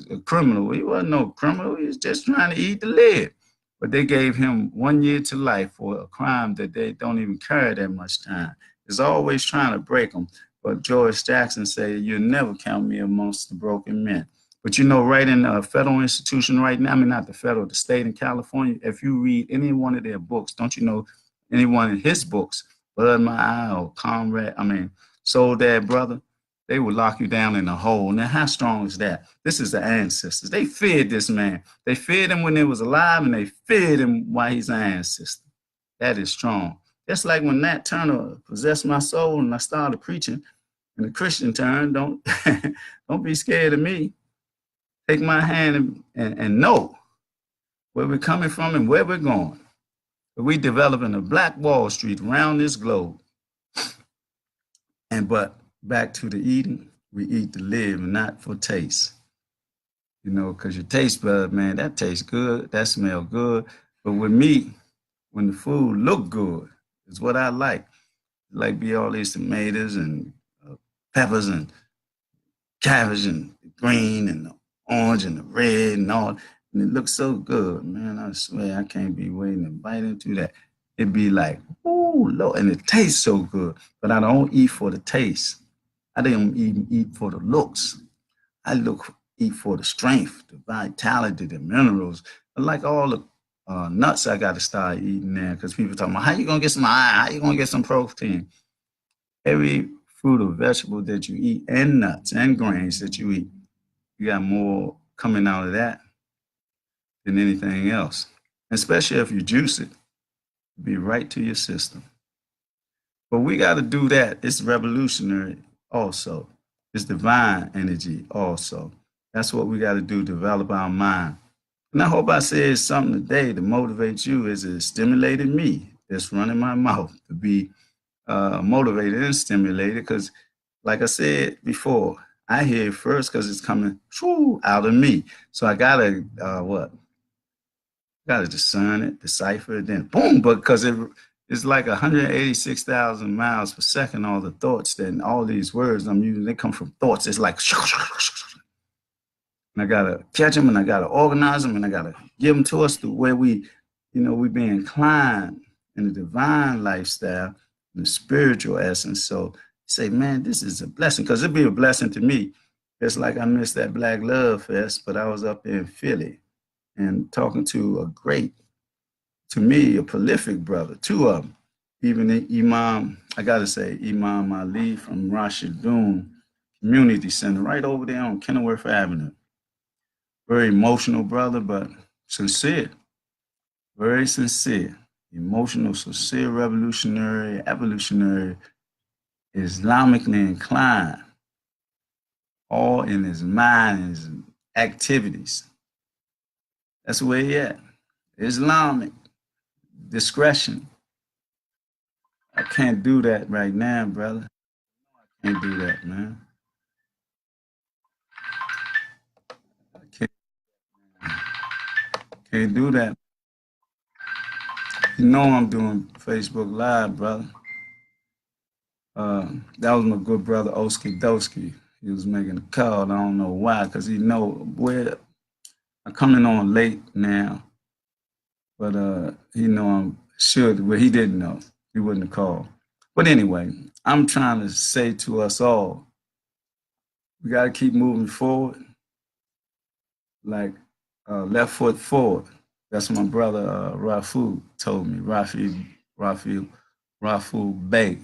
Speaker 1: a criminal. He wasn't no criminal. He was just trying to eat the lid. But they gave him 1 year to life for a crime that they don't even carry that much time. It's always trying to break them. But George Jackson said, "You'll never count me amongst the broken men." But right in a federal institution right now, not the federal, the state in California, if you read any one of their books, don't you know anyone in his books, Blood My Eye or Comrade, Soul Dad Brother, they would lock you down in a hole. Now, how strong is that? This is the ancestors. They feared this man. They feared him when he was alive, and they feared him while he's an ancestor. That is strong. Just like when Nat Turner possessed my soul and I started preaching in the Christian term, don't be scared of me. Take my hand and know where we're coming from and where we're going. We're developing a Black Wall Street around this globe. But back to the eating, we eat to live and not for taste. Because your taste bud, man, that tastes good, that smells good. But with me, when the food look good, is what I like. I like be all these tomatoes and peppers and cabbage and the green and the orange and the red and all. And it looks so good, man. I swear I can't be waiting to bite into that. It'd be like, ooh, Lord, and it tastes so good. But I don't eat for the taste. I don't even eat for the looks. I eat for the strength, the vitality, the minerals. I like all the nuts I got to start eating now because people talking about how you gonna get some iron, how you gonna get some protein. Every fruit or vegetable that you eat, and nuts and grains that you eat, you got more coming out of that than anything else. Especially if you juice it, be right to your system. But we got to do that. It's revolutionary also. It's divine energy also. That's what we got to do, develop our mind. And I hope I said something today to motivate you as it stimulated me that's running my mouth to be motivated and stimulated because, like I said before, I hear it first because it's coming out of me. So I got to, Got to discern it, decipher it, then boom, because it's like 186,000 miles per second, all the thoughts that and all these words I'm using, they come from thoughts. It's like, and I got to catch them and I got to organize them and I got to give them to us the way we be inclined in the divine lifestyle, the spiritual essence. So say, man, this is a blessing because it'd be a blessing to me. It's like I missed that Black Love Fest, but I was up in Philly and talking to a great, to me, a prolific brother, two of them. Even Imam, I got to say, Imam Ali from Rashidun Community Center, right over there on Kenilworth Avenue. Very emotional brother, but sincere, very sincere. Emotional, sincere, revolutionary, evolutionary, Islamically inclined, all in his mind and his activities. That's where he at. Islamic discretion. I can't do that right now, brother. Can't do that, man. I can't do that. You know I'm doing Facebook Live, brother. That was my good brother Oski Doski. He was making a call. I don't know why, because he know where I'm coming on late now. But he know I'm sure well he didn't know. He wouldn't have called. But anyway, I'm trying to say to us all, we gotta keep moving forward. Like left foot forward. That's what my brother Rafu told me. Rafu Bey,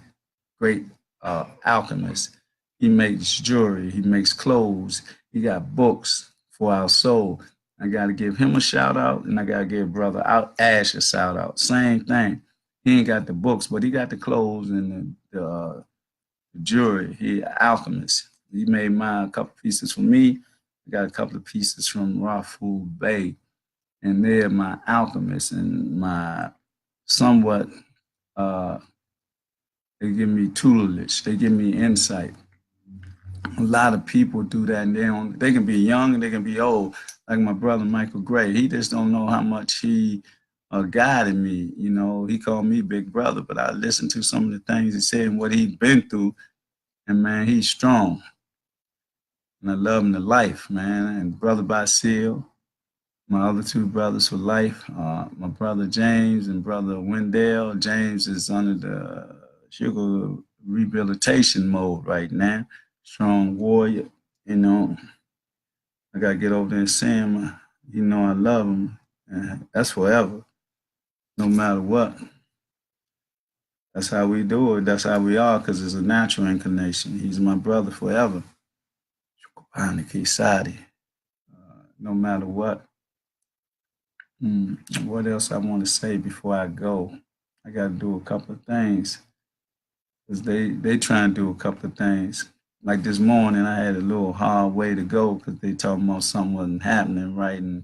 Speaker 1: great alchemist. He makes jewelry. He makes clothes. He got books for our soul. I got to give him a shout out, and I got to give brother Ash a shout out. Same thing. He ain't got the books, but he got the clothes and the jewelry. He alchemist. He made mine a couple pieces for me. I got a couple of pieces from Rafu Bey, and they're my alchemists and my somewhat. Uh, they give me tutelage. They give me insight. A lot of people do that, and they can be young and they can be old. Like my brother Michael Gray, he just don't know how much he guided me. You know, he called me big brother, but I listened to some of the things he said and what he'd been through, and man, he's strong. And I love him to life, man. And brother Basil, my other two brothers for life, my brother James and brother Wendell. James is under the sugar rehabilitation mode right now. Strong warrior, you know. I gotta get over there and see him. You know I love him. And that's forever, no matter what. That's how we do it. That's how we are, because it's a natural inclination. He's my brother forever. No matter what. What else I want to say before I go? I got to do a couple of things because they try and do a couple of things. Like this morning, I had a little hard way to go because they talking about something wasn't happening right, and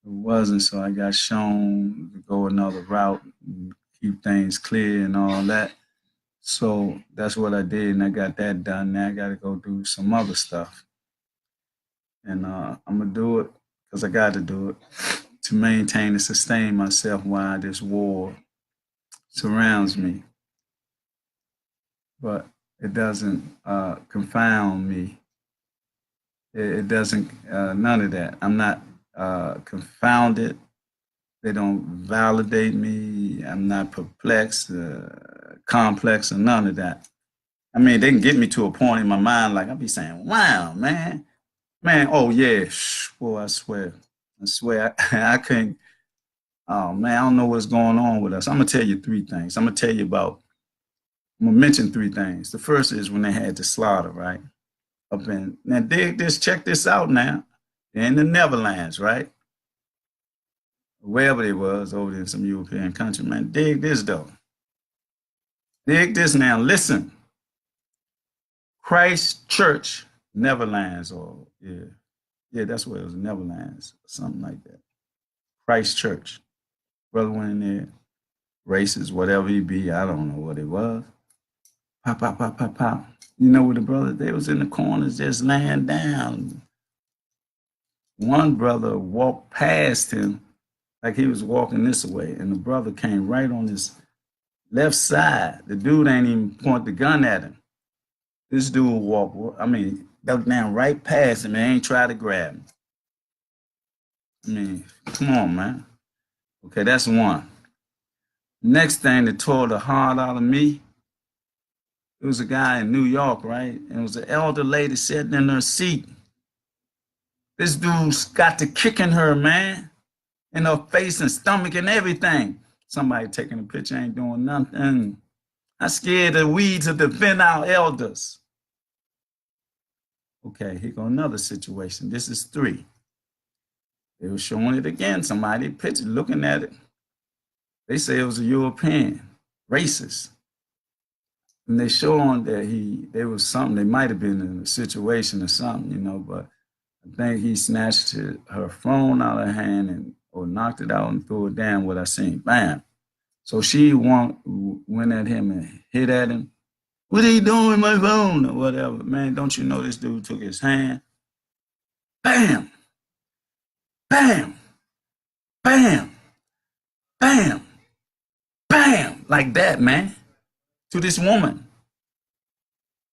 Speaker 1: it wasn't. So I got shown to go another route and keep things clear and all that. So that's what I did, and I got that done. Now I got to go do some other stuff, and I'm gonna do it because I got to do it to maintain and sustain myself while this war surrounds me. But it doesn't confound me. It doesn't, none of that. I'm not confounded. They don't validate me. I'm not perplexed, complex, or none of that. I mean, they can get me to a point in my mind, like I'll be saying, wow, man, oh yeah, boy, I swear, I couldn't. Oh man, I don't know what's going on with us. I'm gonna tell you three things. I'm gonna mention three things. The first is when they had the slaughter, right? Up in now dig this, check this out now. They're in the Netherlands, right? Wherever they was over there in some European country, man. Dig this though. Dig this now. Listen. Christ Church, Netherlands, or yeah, that's what it was, Netherlands, or something like that. Christ Church. Brother went in there, racist, whatever he be, I don't know what it was. Pop, pop, pop, pop, pop. You know what the brother, they was in the corners just laying down. One brother walked past him like he was walking this way, and the brother came right on his left side. The dude ain't even point the gun at him. This dude walked, ducked down right past him and ain't tried to grab him. I mean, come on, man. Okay, that's one. Next thing that tore the heart out of me, it was a guy in New York, right? And it was an elder lady sitting in her seat. This dude's got to kicking her, man, in her face and stomach and everything. Somebody taking a picture ain't doing nothing. I scared the weeds to defend our elders. Okay, here go another situation. This is three. They were showing it again. Somebody picture looking at it. They say it was a European, racist. And they showing that there was something, they might have been in a situation or something, but I think he snatched her phone out of her hand or knocked it out and threw it down, what I seen, bam. So she went at him and hit at him. What are you doing with my phone? Or whatever. Man, don't you know this dude took his hand? Bam, bam, bam, bam, bam, like that, man, to this woman.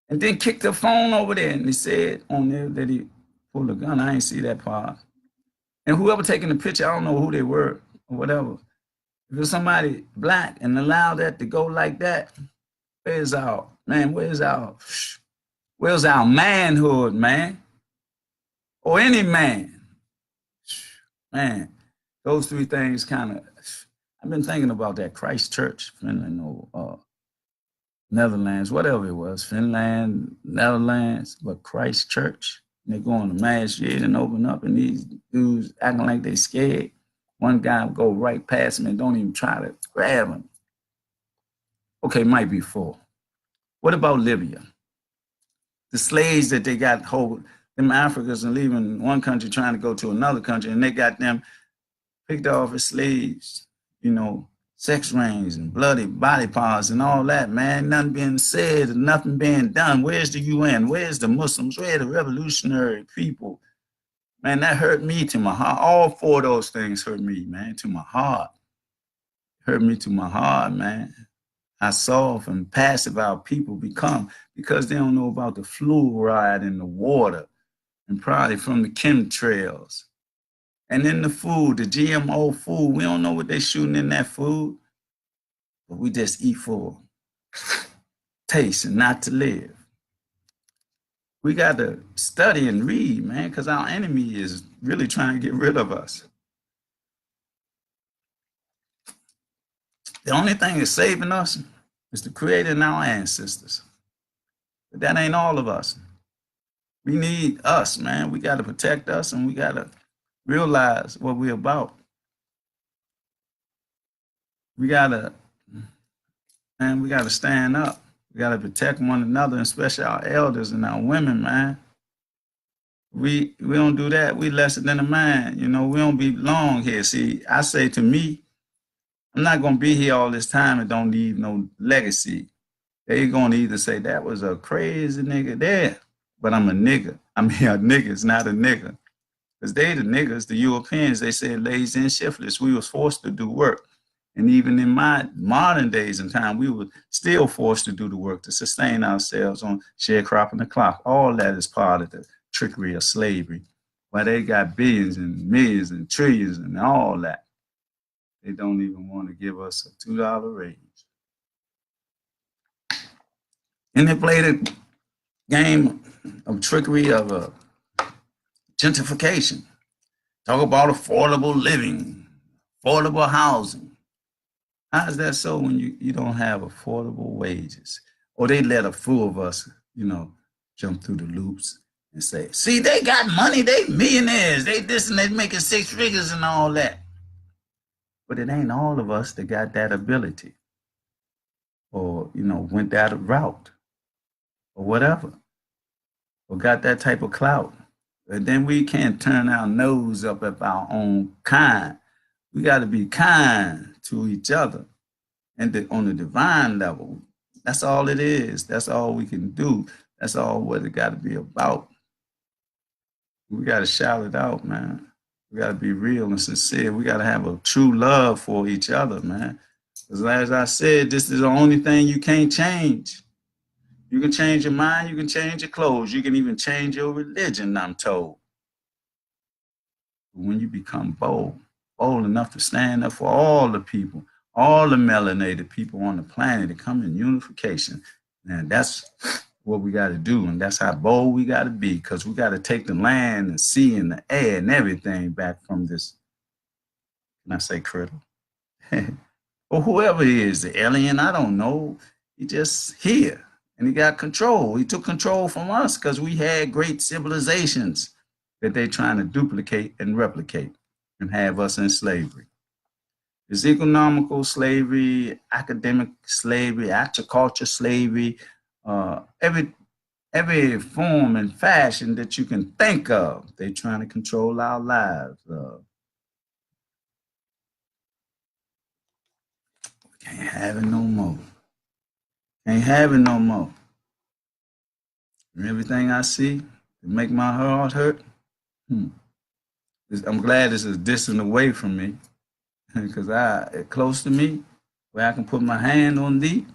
Speaker 1: And then kicked the phone over there. And he said on there that he pulled a gun. I ain't see that part. And whoever taking the picture, I don't know who they were or whatever. If it was somebody black and allowed that to go like that, where's our manhood, man? Or any man? Man, those three things kind of, I've been thinking about that Christ Church, Finland, or Netherlands, whatever it was, Finland, Netherlands, but Christ Church. And they're going to mass yet and open up, and these dudes acting like they scared. One guy will go right past him and don't even try to grab him. Okay, might be four. What about Libya? The slaves that they got hold, them Africans and leaving one country trying to go to another country, and they got them picked off as slaves, sex rings and bloody body parts and all that, man. Nothing being said and nothing being done. Where's the UN? Where's the Muslims? Where are the revolutionary people? Man, that hurt me to my heart. All four of those things hurt me, man, to my heart. Hurt me to my heart, man. How soft and passive our people become because they don't know about the fluoride in the water and probably from the chemtrails. And then the food, the GMO food, we don't know what they're shooting in that food, but we just eat for taste and not to live. We got to study and read, man, because our enemy is really trying to get rid of us. The only thing that's saving us is the Creator and our ancestors. But that ain't all of us. We need us, man. We got to protect us, and we got to realize what we're about. We got to stand up. We got to protect one another, and especially our elders and our women, man. We don't do that. We lesser than a man. We don't be long here. See, I say to me, I'm not going to be here all this time and don't leave no legacy. They're going to either say that was a crazy nigga there, but I'm a nigga. I mean, a nigga's not a nigga. Because they the niggas, the Europeans, they said lazy and shiftless. We was forced to do work. And even in my modern days and time, we were still forced to do the work to sustain ourselves on sharecropping the clock. All that is part of the trickery of slavery. Why they got billions and millions and trillions and all that. They don't even want to give us a $2 raise. And they played a game of trickery of gentrification. Talk about affordable living, affordable housing. How is that so when you don't have affordable wages? Or they let a few of us, jump through the loops and say, see, they got money, they millionaires, they this and they making six figures and all that. But it ain't all of us that got that ability or, went that route or whatever, or got that type of clout. And then we can't turn our nose up at our own kind. We got to be kind to each other and on the divine level. That's all it is. That's all we can do. That's all what it got to be about. We got to shout it out, man. We got to be real and sincere. We got to have a true love for each other, man. Because as I said, this is the only thing you can't change. You can change your mind. You can change your clothes. You can even change your religion, I'm told. But when you become bold enough to stand up for all the people, all the melanated people on the planet to come in unification, and that's what we got to do. And that's how bold we got to be, because we got to take the land and sea and the air and everything back from this, can I say critter? Or whoever he is, the alien, I don't know. He just here and he got control. He took control from us because we had great civilizations that they're trying to duplicate and replicate and have us in slavery. There's economical slavery, academic slavery, agriculture slavery, every form and fashion that you can think of. They're trying to control our lives. Can't have it no more. Can't have it no more. And everything I see to make my heart hurt, I'm glad this is distant away from me, because close to me, where I can put my hand on thee,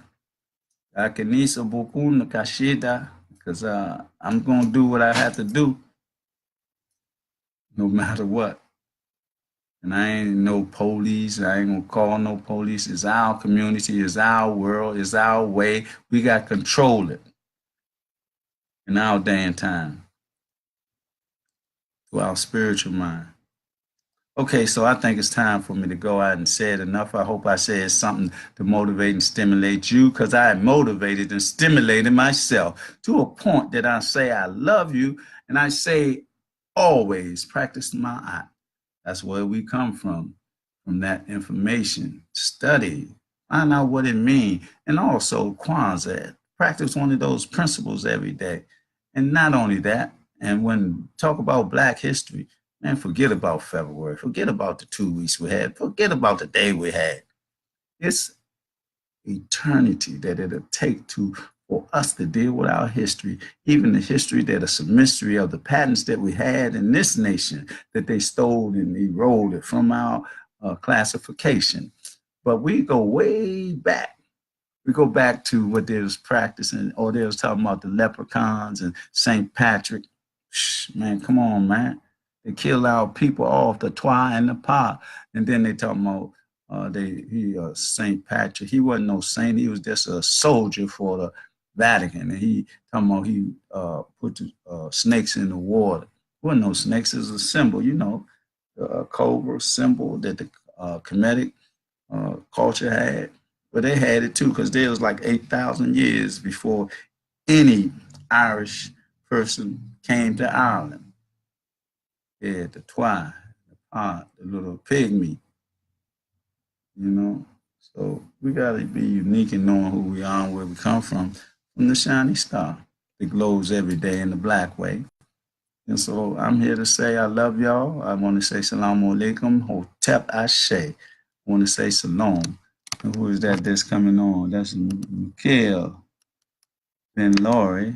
Speaker 1: I can nisa bokun kashida, because I'm going to do what I have to do, no matter what. And I ain't no police. I ain't going to call no police. It's our community. It's our world. It's our way. We got to control it in our day and time to our spiritual mind. Okay, so I think it's time for me to go out and say it enough. I hope I said something to motivate and stimulate you, because I am motivated and stimulated myself to a point that I say I love you, and I say always practice my art. That's where we come from that information. Study, find out what it means, and also Kwanzaa. Practice one of those principles every day. And not only that, and when talk about Black history, man, forget about February. Forget about the 2 weeks we had. Forget about the day we had. It's eternity that it'll take for us to deal with our history, even the history that is a mystery of the patents that we had in this nation that they stole and eroded from our classification. But we go way back. We go back to what they was practicing, or they was talking about the leprechauns and St. Patrick. Man, come on, man. They kill our people off, the Twa and the Pa. And then they talking about St. Patrick. He wasn't no saint. He was just a soldier for the Vatican. And he talking about he put the snakes in the water. There wasn't no snakes. It was a symbol, the cobra symbol that the Kemetic culture had. But they had it too, because there was like 8,000 years before any Irish person came to Ireland. Yeah, the Twa, the Pa, the little pygmy, So we got to be unique in knowing who we are and where we come from the shiny star that glows every day in the Black way. And so I'm here to say I love y'all. I want to say Salaam Alaikum, Hotep Ashe. I want to say Shalom. And who is that that's coming on? That's Mikhail Ben Laurie.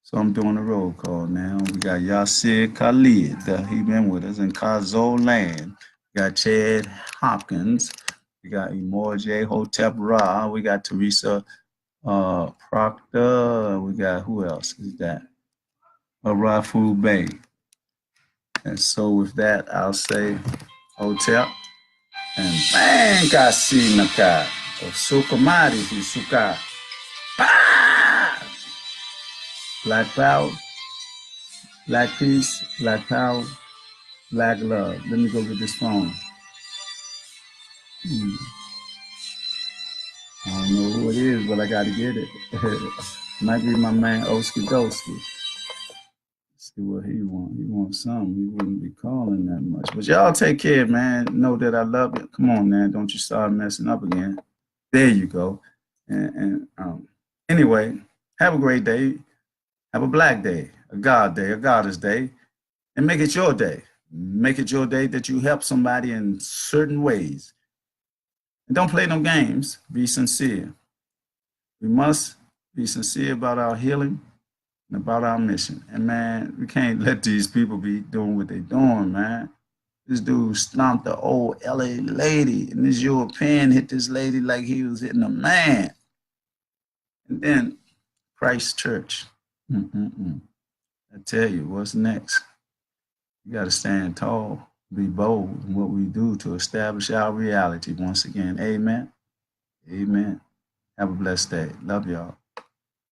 Speaker 1: So I'm doing a roll call now. We got Yasir Khalid. He been with us in Kazo Land. We got Chad Hopkins. We got Emoje Hotep Ra. We got Teresa Proctor. We got, who else is that? Rafu Bay. And so with that, I'll say Hotep. And bang, kasi naka. O sukamari si suka. Black power, Black peace, Black power, Black love. Let me go get this phone. Hmm. I don't know who it is, but I got to get it. Might be my man Oski Doski. See what he want. He wants something. He wouldn't be calling that much. But y'all take care, man. Know that I love you. Come on, man. Don't you start messing up again. There you go. And anyway, have a great day. Have a black day, a God day, a goddess day, and make it your day. Make it your day that you help somebody in certain ways. And don't play no games. Be sincere. We must be sincere about our healing and about our mission. And man, we can't let these people be doing what they're doing, man. This dude stomped the old LA lady, and this European hit this lady like he was hitting a man. And then Christ Church. Mm-mm-mm. I tell you, what's next? You got to stand tall, be bold in what we do to establish our reality once again. Amen. Amen. Have a blessed day. Love y'all.